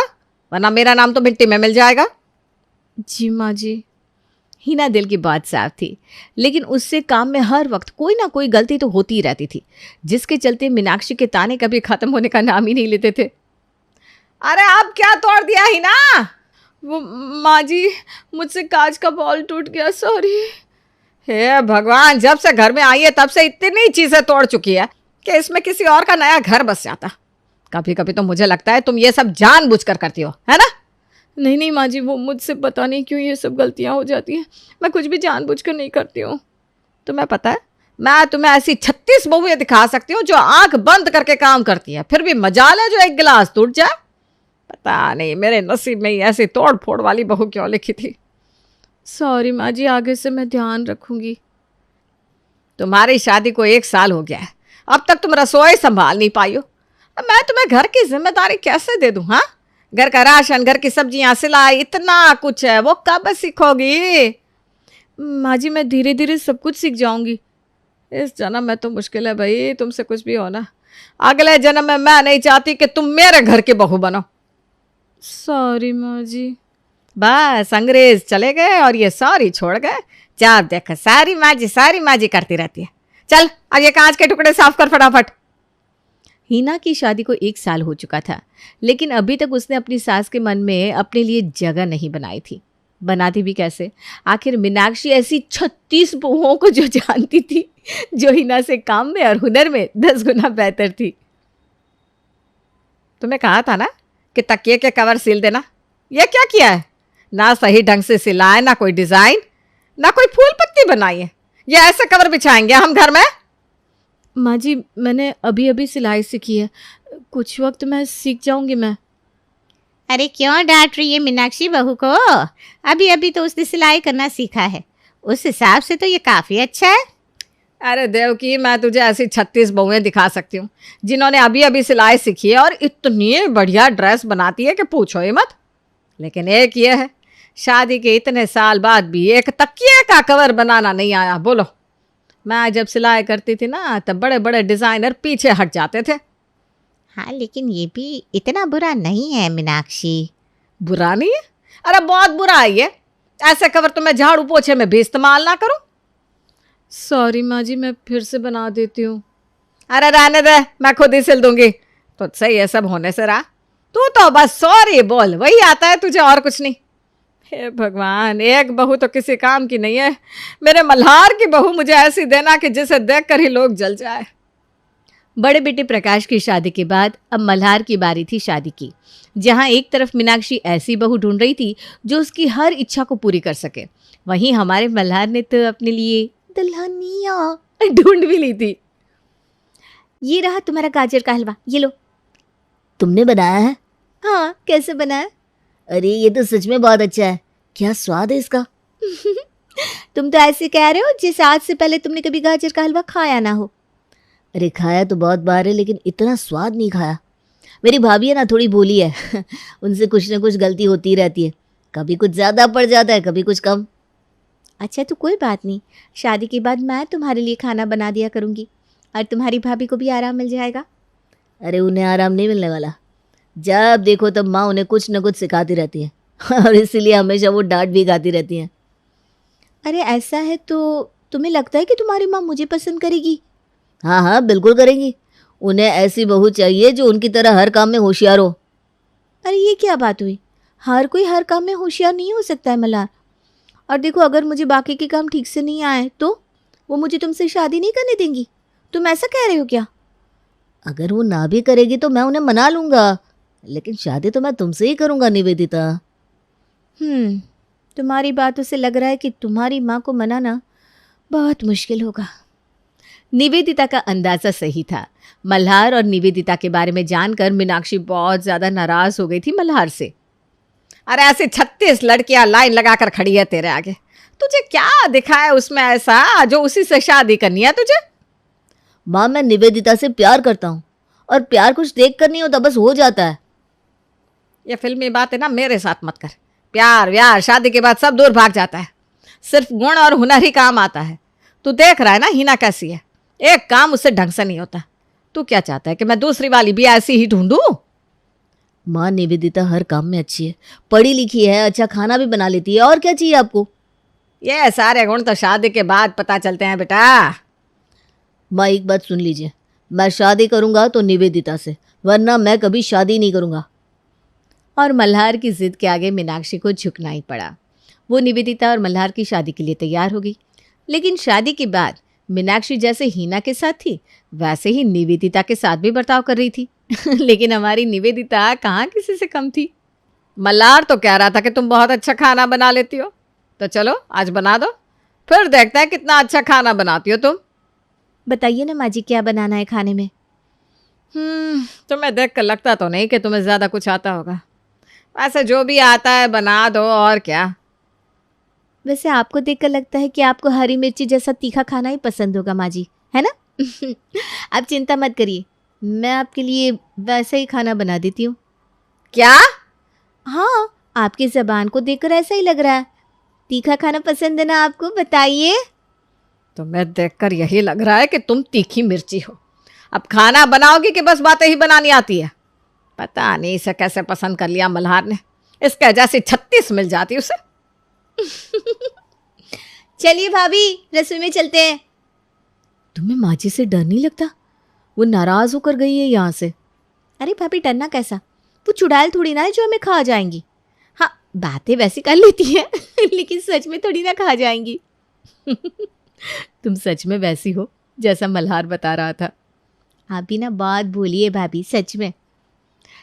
वरना मेरा नाम तो मिट्टी में मिल जाएगा। जी माँ जी। हिना दिल की बात साफ थी, लेकिन उससे काम में हर वक्त कोई ना कोई गलती तो होती ही रहती थी, जिसके चलते मीनाक्षी के ताने कभी खत्म होने का नाम ही नहीं लेते थे। अरे आप क्या तोड़ दिया हिना? वो माँ जी, मुझसे कांच का बॉल टूट गया, सॉरी। हे भगवान, जब से घर में आई है तब से इतनी चीजें तोड़ चुकी है कि इसमें किसी और का नया घर बस जाता। कभी कभी तो मुझे लगता है तुम ये सब जानबूझकर करती हो, है ना? नहीं नहीं माँ जी, वो मुझसे पता नहीं क्यों ये सब गलतियाँ हो जाती हैं। मैं कुछ भी जानबूझकर नहीं करती हूँ। तुम्हें पता है मैं तुम्हें ऐसी 36 बहुएं दिखा सकती हूँ जो आंख बंद करके काम करती है, फिर भी मजाल है जो एक गिलास टूट जाए। पता नहीं मेरे नसीब में ही ऐसी तोड़ फोड़ वाली बहू क्यों लिखी थी। सॉरी माँ जी, आगे से मैं ध्यान रखूंगी। तुम्हारी शादी को 1 साल हो गया है, अब तक तुम रसोई संभाल नहीं पाई हो। अब मैं तुम्हें घर की जिम्मेदारी कैसे दे दूं? हाँ, घर का राशन, घर की सब्जियां, सिलाई, इतना कुछ है, वो कब सीखोगी? माँ जी मैं धीरे धीरे सब कुछ सीख जाऊंगी। इस जन्म में तो मुश्किल है भाई, तुमसे कुछ भी होना। अगले जन्म में मैं नहीं चाहती कि तुम मेरे घर की बहू बनो। सॉरी माँ जी। बस अंग्रेज चले गए और ये सॉरी छोड़ गए। जब देखो सारी माँ जी करती रहती है। चल अब ये कांच के टुकड़े साफ कर फटाफट। हिना की शादी को 1 साल हो चुका था, लेकिन अभी तक उसने अपनी सास के मन में अपने लिए जगह नहीं बनाई थी। बनाती भी कैसे? आखिर मीनाक्षी ऐसी 36 बहुओं को जो जानती थी, जो हिना से काम में और हुनर में 10 गुना बेहतर थी। तुम्हें कहा था ना कि तकिए के कवर सिल देना। ये क्या किया है? ना सही ढंग से सिलाए, ना कोई डिजाइन, ना कोई फूल पत्ती बनाई है। ये ऐसे कवर बिछाएंगे हम घर में? माँ जी मैंने अभी अभी सिलाई सीखी है, कुछ वक्त में सीख जाऊंगी मैं। अरे क्यों डांट रही है मीनाक्षी बहू को? अभी अभी तो उसने सिलाई करना सीखा है, उस हिसाब से तो ये काफी अच्छा है। अरे देवकी, मैं तुझे ऐसी 36 बहुएं दिखा सकती हूँ जिन्होंने अभी अभी सिलाई सीखी है और इतनी बढ़िया ड्रेस बनाती है कि पूछो ही मत। लेकिन एक ये है, शादी के इतने साल बाद भी एक तकिए का कवर बनाना नहीं आया। बोलो, मैं जब सिलाई करती थी ना तब बड़े बड़े डिजाइनर पीछे हट जाते थे। हाँ लेकिन ये भी इतना बुरा नहीं है मीनाक्षी। बुरा नहीं है? अरे बहुत बुरा है ये। ऐसे कवर तो मैं झाड़ू पोछे में भी इस्तेमाल ना करूं। सॉरी माँ जी, मैं फिर से बना देती हूँ। अरे रहने दे, मैं खुद ही सिल दूंगी। तुझसे ये सब होने से रहा। तू तो बस सॉरी बोल, वही आता है तुझे, और कुछ नहीं। हे भगवान, एक बहू तो किसी काम की नहीं है। मेरे मल्हार की बहू मुझे ऐसी देना कि जिसे देखकर ही लोग जल जाए। बड़े बेटे प्रकाश की शादी के बाद अब मल्हार की बारी थी शादी की, जहां एक तरफ मीनाक्षी ऐसी बहू ढूंढ रही थी जो उसकी हर इच्छा को पूरी कर सके, वहीं हमारे मल्हार ने तो अपने लिए दुल्हनिया ढूंढ भी ली थी। ये रहा तुम्हारा गाजर का हलवा, ये लो। तुमने बनाया है? हाँ, कैसे बना है? अरे ये तो सच में बहुत अच्छा है। क्या स्वाद है इसका। तुम तो ऐसे कह रहे हो जैसे आज से पहले तुमने कभी गाजर का हलवा खाया ना हो। अरे खाया तो बहुत बार है, लेकिन इतना स्वाद नहीं खाया। मेरी भाभी है ना, थोड़ी भोली है। उनसे कुछ ना कुछ गलती होती रहती है, कभी कुछ ज़्यादा पड़ जाता है, कभी कुछ कम। अच्छा तो कोई बात नहीं, शादी के बाद मैं तुम्हारे लिए खाना बना दिया करूँगी और तुम्हारी भाभी को भी आराम मिल जाएगा। अरे उन्हें आराम नहीं मिलने वाला। जब देखो तब माँ उन्हें कुछ न कुछ सिखाती रहती है और इसीलिए हमेशा वो डांट भी खाती रहती हैं। अरे ऐसा है तो तुम्हें लगता है कि तुम्हारी माँ मुझे पसंद करेगी? हाँ हाँ बिल्कुल करेंगी। उन्हें ऐसी बहू चाहिए जो उनकी तरह हर काम में होशियार हो। अरे ये क्या बात हुई? हर कोई हर काम में होशियार नहीं हो सकता है मल्हार। और देखो, अगर मुझे बाकी के काम ठीक से नहीं आए तो वो मुझे तुमसे शादी नहीं करने देंगी। तुम ऐसा कह रहे हो क्या? अगर वो ना भी करेगी तो मैं उन्हें मना लूँगा, लेकिन शादी तो मैं तुमसे ही करूंगा निवेदिता। तुम्हारी बातों से लग रहा है कि तुम्हारी माँ को मनाना बहुत मुश्किल होगा। निवेदिता का अंदाजा सही था। मल्हार और निवेदिता के बारे में जानकर मीनाक्षी बहुत ज्यादा नाराज हो गई थी मल्हार से। अरे ऐसी 36 लड़कियां लाइन लगाकर खड़ी है तेरे आगे, तुझे क्या दिखा है उसमें ऐसा जो उसी से शादी करनी है तुझे? माँ मैं निवेदिता से प्यार करता हूँ, और प्यार कुछ देख कर नहीं होता, बस हो जाता है। ये फिल्मी बातें ना मेरे साथ मत कर। प्यार व्यार शादी के बाद सब दूर भाग जाता है, सिर्फ गुण और हुनर ही काम आता है। तू देख रहा है ना हिना कैसी है, एक काम उससे ढंग से नहीं होता। तू क्या चाहता है कि मैं दूसरी वाली भी ऐसी ही ढूंढूं? माँ निवेदिता हर काम में अच्छी है, पढ़ी लिखी है, अच्छा खाना भी बना लेती है, और क्या चाहिए आपको? ये सारे गुण तो शादी के बाद पता चलते हैं बेटा। माँ एक बात सुन लीजिए, मैं शादी करूंगा तो निवेदिता से, वरना मैं कभी शादी नहीं करूंगा। और मल्हार की जिद के आगे मीनाक्षी को झुकना ही पड़ा। वो निवेदिता और मल्हार की शादी के लिए तैयार हो गई। लेकिन शादी के बाद मीनाक्षी जैसे हीना के साथ थी, वैसे ही निवेदिता के साथ भी बर्ताव कर रही थी। लेकिन हमारी निवेदिता कहाँ किसी से कम थी। मल्हार तो कह रहा था कि तुम बहुत अच्छा खाना बना लेती हो, तो चलो आज बना दो, फिर देखते हैं कितना अच्छा खाना बनाती हो तुम। बताइए ना माँ जी, क्या बनाना है खाने में? तुम्हें देख कर लगता तो नहीं कि तुम्हें ज्यादा कुछ आता होगा। वैसे जो भी आता है बना दो, और क्या। वैसे आपको देखकर लगता है कि आपको हरी मिर्ची जैसा तीखा खाना ही पसंद होगा माँ जी, है ना? आप चिंता मत करिए, मैं आपके लिए वैसा ही खाना बना देती हूँ। क्या? हाँ, आपकी ज़बान को देखकर ऐसा ही लग रहा है। तीखा खाना पसंद है ना आपको? बताइए। तुम्हें देखकर यही लग रहा है कि तुम तीखी मिर्ची हो। अब खाना बनाओगी कि बस बातें ही बनानी आती है? पता नहीं इसे कैसे पसंद कर लिया मल्हार ने, इसके जैसी 36 मिल जाती उसे। चलिए भाभी, रसोई में चलते हैं। तुम्हें माँ जी से डर नहीं लगता? वो नाराज होकर गई है यहाँ से। अरे भाभी, डरना कैसा? वो चुड़ैल थोड़ी ना है जो हमें खा जाएंगी। हाँ, बातें वैसी कर लेती हैं लेकिन सच में थोड़ी ना खा जाएंगी। तुम सच में वैसी हो जैसा मल्हार बता रहा था। आप भी ना बात भूलिए भाभी, सच में।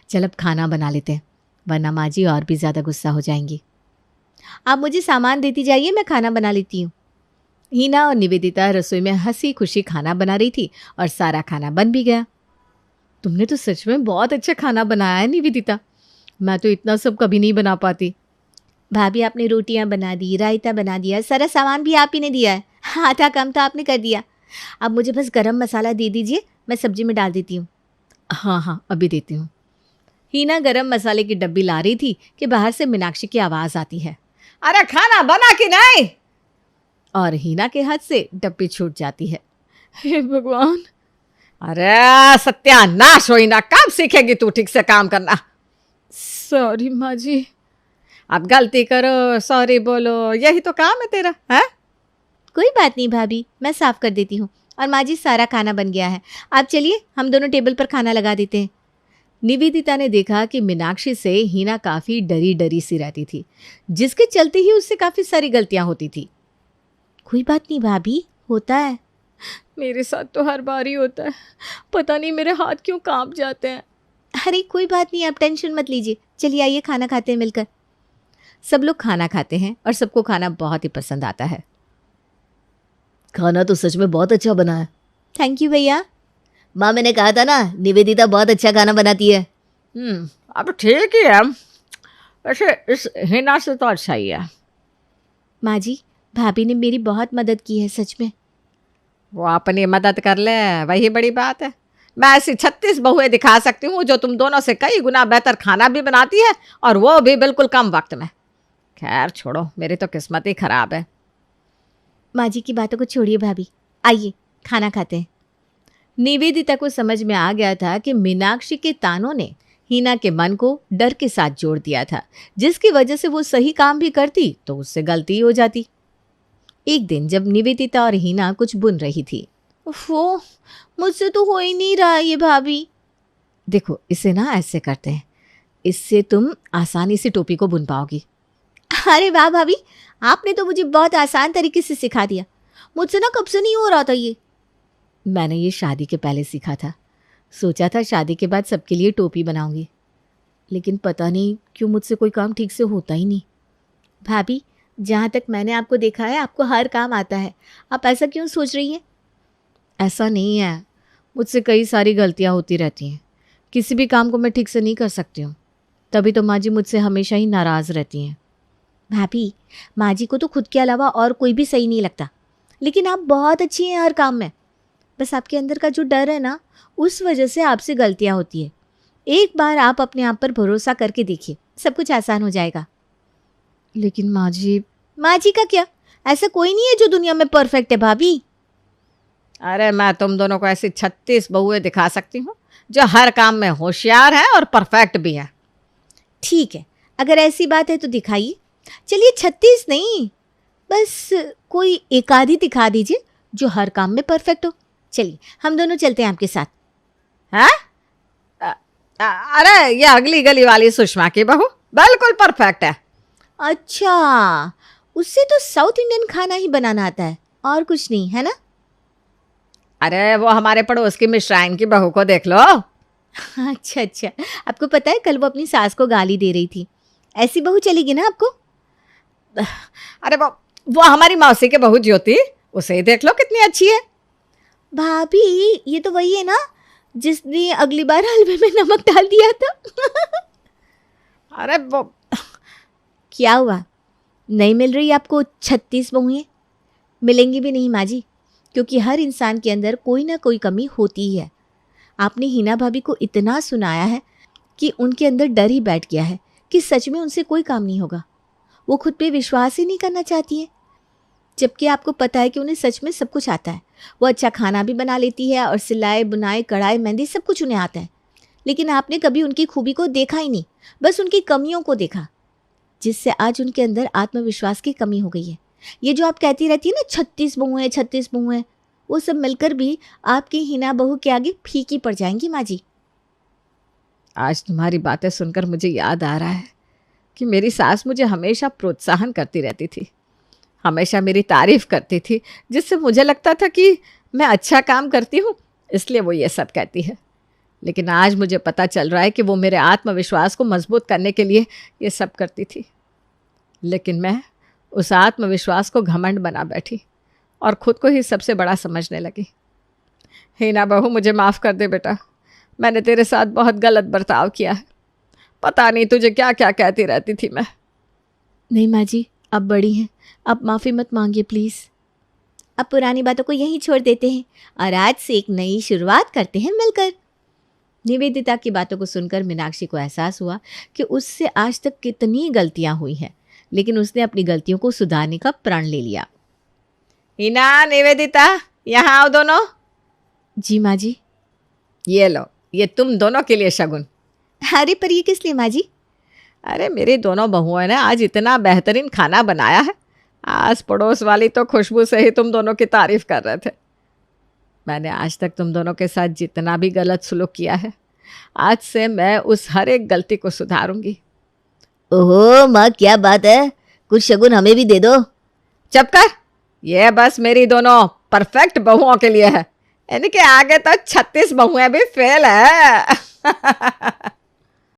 चल अब खाना बना लेते हैं, वरना माँ जी और भी ज़्यादा गुस्सा हो जाएंगी। आप मुझे सामान देती जाइए, मैं खाना बना लेती हूँ। हीना और निवेदिता रसोई में हंसी खुशी खाना बना रही थी, और सारा खाना बन भी गया। तुमने तो सच में बहुत अच्छा खाना बनाया है निवेदिता, मैं तो इतना सब कभी नहीं बना पाती। भाभी, आपने रोटियां बना दी, रायता बना दिया, सारा सामान भी आप ही ने दिया है। आधा काम तो आपने कर दिया। अब मुझे बस गरम मसाला दे दीजिए, मैं सब्जी में डाल देती हूँ। हाँ अभी देती हूँ। हीना गरम मसाले की डब्बी ला रही थी कि बाहर से मीनाक्षी की आवाज़ आती है, अरे खाना बना कि नहीं? और हीना के हाथ से डब्बी छूट जाती है। हे भगवान! अरे सत्यानाश हो हिना, कब सीखेगी तू ठीक से काम करना? सॉरी माँ जी। अब गलती करो सॉरी बोलो, यही तो काम है तेरा, है? कोई बात नहीं भाभी, मैं साफ कर देती हूँ। और माँ जी, सारा खाना बन गया है, आप चलिए हम दोनों टेबल पर खाना लगा देते हैं। निवेदिता ने देखा कि मीनाक्षी से हीना काफ़ी डरी डरी सी रहती थी, जिसके चलते ही उससे काफ़ी सारी गलतियां होती थी। कोई बात नहीं भाभी, होता है। मेरे साथ तो हर बार ही होता है, पता नहीं मेरे हाथ क्यों कांप जाते हैं। अरे कोई बात नहीं, आप टेंशन मत लीजिए। चलिए आइए खाना खाते हैं मिलकर। सब लोग खाना खाते हैं और सबको खाना बहुत ही पसंद आता है। खाना तो सच में बहुत अच्छा बना है। थैंक यू भैया। माँ, मैंने कहा था ना निवेदिता बहुत अच्छा खाना बनाती है। अब ठीक ही है, वैसे इस हिना से तो अच्छा ही है। माँ जी, भाभी ने मेरी बहुत मदद की है, सच में। वो अपनी मदद कर ले, वही बड़ी बात है। मैं ऐसी 36 बहुएं दिखा सकती हूँ जो तुम दोनों से कई गुना बेहतर खाना भी बनाती है, और वो भी बिल्कुल कम वक्त में। खैर छोड़ो, मेरी तो किस्मत ही खराब है। माँ जी की बातों को छोड़िए भाभी, आइए खाना खाते हैं। निवेदिता को समझ में आ गया था कि मीनाक्षी के तानों ने हीना के मन को डर के साथ जोड़ दिया था, जिसकी वजह से वो सही काम भी करती तो उससे गलती हो जाती। एक दिन जब निवेदिता और हीना कुछ बुन रही थी, वो मुझसे तो हो ही नहीं रहा ये भाभी। देखो इसे ना ऐसे करते हैं, इससे तुम आसानी से टोपी को बुन पाओगी। अरे वाह भाभी, आपने तो मुझे बहुत आसान तरीके से सिखा दिया। मुझसे ना कब से नहीं हो रहा था ये। मैंने ये शादी के पहले सीखा था, सोचा था शादी के बाद सबके लिए टोपी बनाऊंगी। लेकिन पता नहीं क्यों मुझसे कोई काम ठीक से होता ही नहीं। भाभी, जहाँ तक मैंने आपको देखा है आपको हर काम आता है, आप ऐसा क्यों सोच रही हैं? ऐसा नहीं है, मुझसे कई सारी गलतियाँ होती रहती हैं, किसी भी काम को मैं ठीक से नहीं कर सकती हूँ, तभी तो माँ जी मुझसे हमेशा ही नाराज़ रहती हैं। भाभी, माँ जी को तो खुद के अलावा और कोई भी सही नहीं लगता, लेकिन आप बहुत अच्छी हैं हर काम में। बस आपके अंदर का जो डर है ना, उस वजह से आपसे गलतियाँ होती है। एक बार आप अपने आप पर भरोसा करके देखिए, सब कुछ आसान हो जाएगा। लेकिन माँ जी का क्या, ऐसा कोई नहीं है जो दुनिया में परफेक्ट है भाभी। अरे मैं तुम दोनों को ऐसी 36 बहुएं दिखा सकती हूँ जो हर काम में होशियार हैं और परफेक्ट भी हैं। ठीक है, अगर ऐसी बात है तो दिखाइए। चलिए 36 नहीं, बस कोई एक आधी दिखा दीजिए जो हर काम में परफेक्ट हो। चलिए हम दोनों चलते हैं आपके साथ। हैं? अरे ये अगली गली वाली सुषमा की बहू बिल्कुल परफेक्ट है। अच्छा, उससे तो साउथ इंडियन खाना ही बनाना आता है और कुछ नहीं, है ना? अरे वो हमारे पड़ोस की मिश्राइन की बहू को देख लो। अच्छा, आपको पता है कल वो अपनी सास को गाली दे रही थी, ऐसी बहू चलेगी ना आपको? अरे वो हमारी मौसी के बहू ज्योति, उसे ही देख लो कितनी अच्छी है। भाभी, ये तो वही है ना जिसने अगली बार हलवे में नमक डाल दिया था। अरे वो क्या हुआ, नहीं मिल रही आपको 36 बहुएं? मिलेंगी भी नहीं माँ जी, क्योंकि हर इंसान के अंदर कोई ना कोई कमी होती ही है। आपने हिना भाभी को इतना सुनाया है कि उनके अंदर डर ही बैठ गया है कि सच में उनसे कोई काम नहीं होगा। वो खुद पे विश्वास ही नहीं करना चाहती है, जबकि आपको पता है कि उन्हें सच में सब कुछ आता है। वो अच्छा खाना भी बना लेती है और सिलाई बुनाई कढ़ाई मेहंदी सब कुछ उन्हें आता है। लेकिन आपने कभी उनकी खूबी को देखा ही नहीं, बस उनकी कमियों को देखा, जिससे आज उनके अंदर आत्मविश्वास की कमी हो गई है। ये जो आप कहती रहती है ना 36 बहुएं, वो सब मिलकर भी आपकी हिना बहू के आगे फीकी पड़ जाएंगी माँ जी। आज तुम्हारी बातें सुनकर मुझे याद आ रहा है कि मेरी सास मुझे हमेशा प्रोत्साहन करती रहती थी, हमेशा मेरी तारीफ करती थी, जिससे मुझे लगता था कि मैं अच्छा काम करती हूँ, इसलिए वो ये सब कहती है। लेकिन आज मुझे पता चल रहा है कि वो मेरे आत्मविश्वास को मजबूत करने के लिए ये सब करती थी। लेकिन मैं उस आत्मविश्वास को घमंड बना बैठी और ख़ुद को ही सबसे बड़ा समझने लगी। हिना बहू, मुझे माफ़ कर दे बेटा, मैंने तेरे साथ बहुत गलत बर्ताव किया है। पता नहीं तुझे क्या क्या कहती रहती थी मैं। नहीं माँ जी, आप बड़ी हैं, आप माफ़ी मत मांगिए प्लीज़। अब पुरानी बातों को यहीं छोड़ देते हैं और आज से एक नई शुरुआत करते हैं मिलकर। निवेदिता की बातों को सुनकर मीनाक्षी को एहसास हुआ कि उससे आज तक कितनी गलतियां हुई हैं, लेकिन उसने अपनी गलतियों को सुधारने का प्रण ले लिया। हिना, निवेदिता, यहाँ आओ दोनों। जी माँ जी। ये लो, ये तुम दोनों के लिए शगुन। अरे पर ये किस लिए माँ जी? अरे मेरी दोनों बहुओं ने आज इतना बेहतरीन खाना बनाया है, आस पड़ोस वाली तो खुशबू से ही तुम दोनों की तारीफ कर रहे थे। मैंने आज तक तुम दोनों के साथ जितना भी गलत सुलूक किया है, आज से मैं उस हर एक गलती को सुधारूंगी। ओहो माँ, क्या बात है, कुछ शगुन हमें भी दे दो। चुप कर, ये बस मेरी दोनों परफेक्ट बहुओं के लिए है, इनके आगे तो 36 बहुएं भी फेल है।